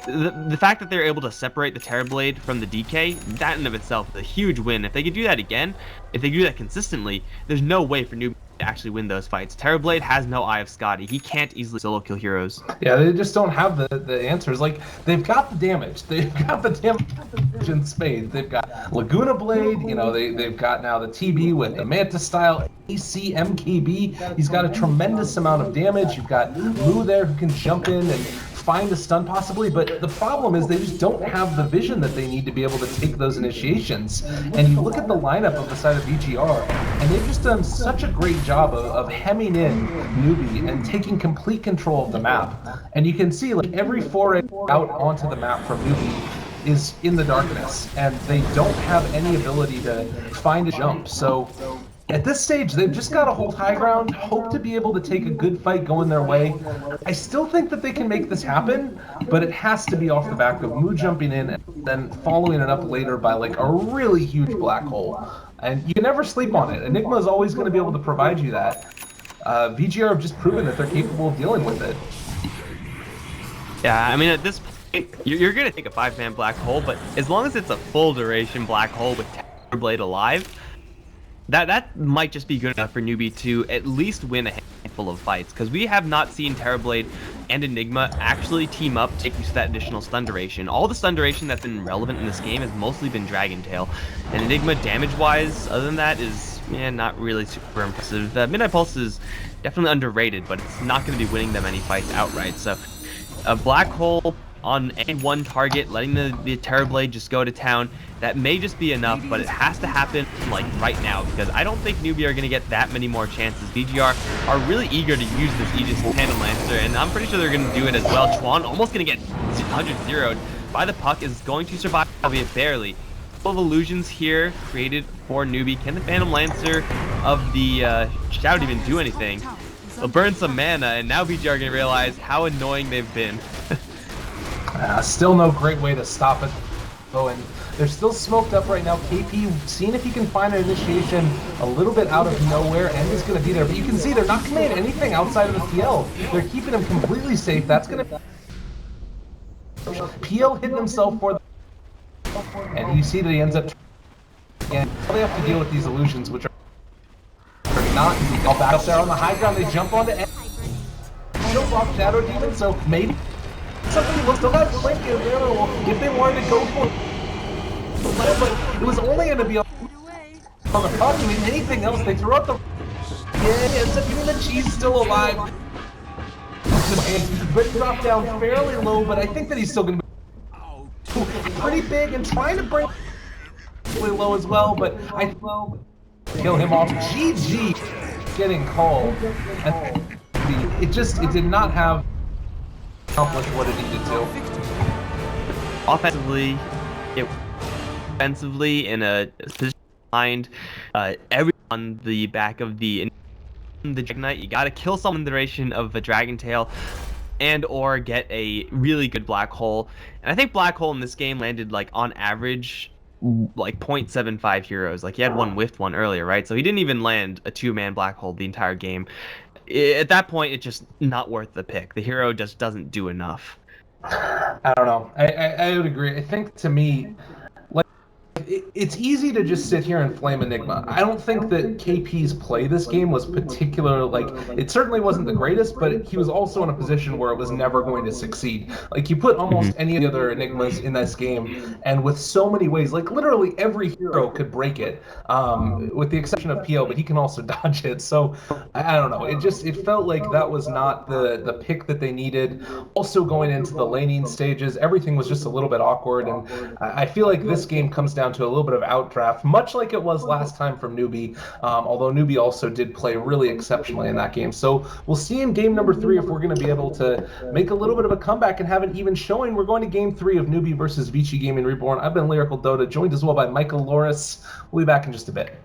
the fact that they're able to separate the Terrorblade from the DK, that in of itself is a huge win. If they could do that again, if they do that consistently, there's no way for Newbee to actually win those fights. Terrorblade has no Eye of Scotty. He can't easily solo kill heroes. Yeah, they just don't have the answers. Like, they've got the damage. They've got the damage in spades. They've got Laguna Blade, you know, they've got now the TB with the Mantis style, AC MKB. He's got a tremendous amount of damage. You've got Moo there who can jump in and find a stun possibly, but the problem is they just don't have the vision that they need to be able to take those initiations. And you look at the lineup of the side of VGR, and they've just done such a great job of hemming in Newbee and taking complete control of the map. And you can see, like, every foray out onto the map from Newbee is in the darkness, and they don't have any ability to find a jump. So At this stage, they've just got to hold high ground, hope to be able to take a good fight going their way. I still think that they can make this happen, but it has to be off the back of Mu jumping in and then following it up later by like a really huge black hole. And you can never sleep on it. Enigma is always going to be able to provide you that. VGR have just proven that they're capable of dealing with it. Yeah, I mean, at this point, you're going to take a 5-man black hole, but as long as it's a full duration black hole with Terrorblade alive, that might just be good enough for Newbee to at least win a handful of fights, because we have not seen Terrorblade and Enigma actually team up to take use of that additional stun duration. All the stun duration that's been relevant in this game has mostly been Dragon Tail, and Enigma damage-wise, other than that, is not really super impressive. Midnight Pulse is definitely underrated, but it's not going to be winning them any fights outright, so a black hole on any one target, letting the Terrorblade just go to town, that may just be enough, but it has to happen like right now, because I don't think Newbee are going to get that many more chances. VGR are really eager to use this Aegis Tandem Lancer, and I'm pretty sure they're going to do it as well. Chuan almost going to get 100-0'd by the puck, is going to survive, albeit barely. Full of illusions here created for Newbee. Can the Phantom Lancer of the Shadow Demon do anything? They'll burn some mana, and now VGR are going to realize how annoying they've been. Still no great way to stop it. Oh, and they're still smoked up right now. KP seeing if he can find an initiation a little bit out of nowhere, and is going to be there. But you can see they're not committing anything outside of the PL. They're keeping him completely safe. That's going to... PL hitting himself for the... And you see that he ends up... And they have to deal with these illusions, which are not... All back up there on the high ground. They jump onto... Jump off Shadow Demon, so maybe... Something will still have plenty available if they wanted to go for it. But it was only going to be on the puck. I mean, anything else, they threw out the... Yeah, except even the cheese is still alive. But dropped down fairly low, but I think that he's still going to be pretty big and trying to bring really low as well, but I kill him off. GG getting called. And it did not have accomplished what it needed to. Offensively, in a position behind everyone on the back of the Dragon Knight. You gotta kill someone in the duration of a Dragon Tail, and or get a really good black hole. And I think black hole in this game landed like on average like 0.75 heroes. Like he had one whiffed one earlier, right? So he didn't even land a 2-man black hole the entire game. At that point, it's just not worth the pick. The hero just doesn't do enough. I don't know. I would agree. I think to me, like, it's easy to just sit here and flame Enigma. I don't think that KP's play this game was particular, like, it certainly wasn't the greatest, but he was also in a position where it was never going to succeed. Like, you put almost any of the other Enigmas in this game, and with so many ways, like, literally every hero could break it, with the exception of PO, but he can also dodge it. So, I don't know. It felt like that was not the pick that they needed. Also, going into the laning stages, everything was just a little bit awkward, and I feel like this game comes down to a little bit of outdraft, much like it was last time from Newbee, although Newbee also did play really exceptionally in that game. So we'll see in game number 3 if we're going to be able to make a little bit of a comeback and have an even showing. We're going to game 3 of Newbee versus VG Gaming Reborn. I've been Lyrical Dota, joined as well by Michael Loris. We'll be back in just a bit.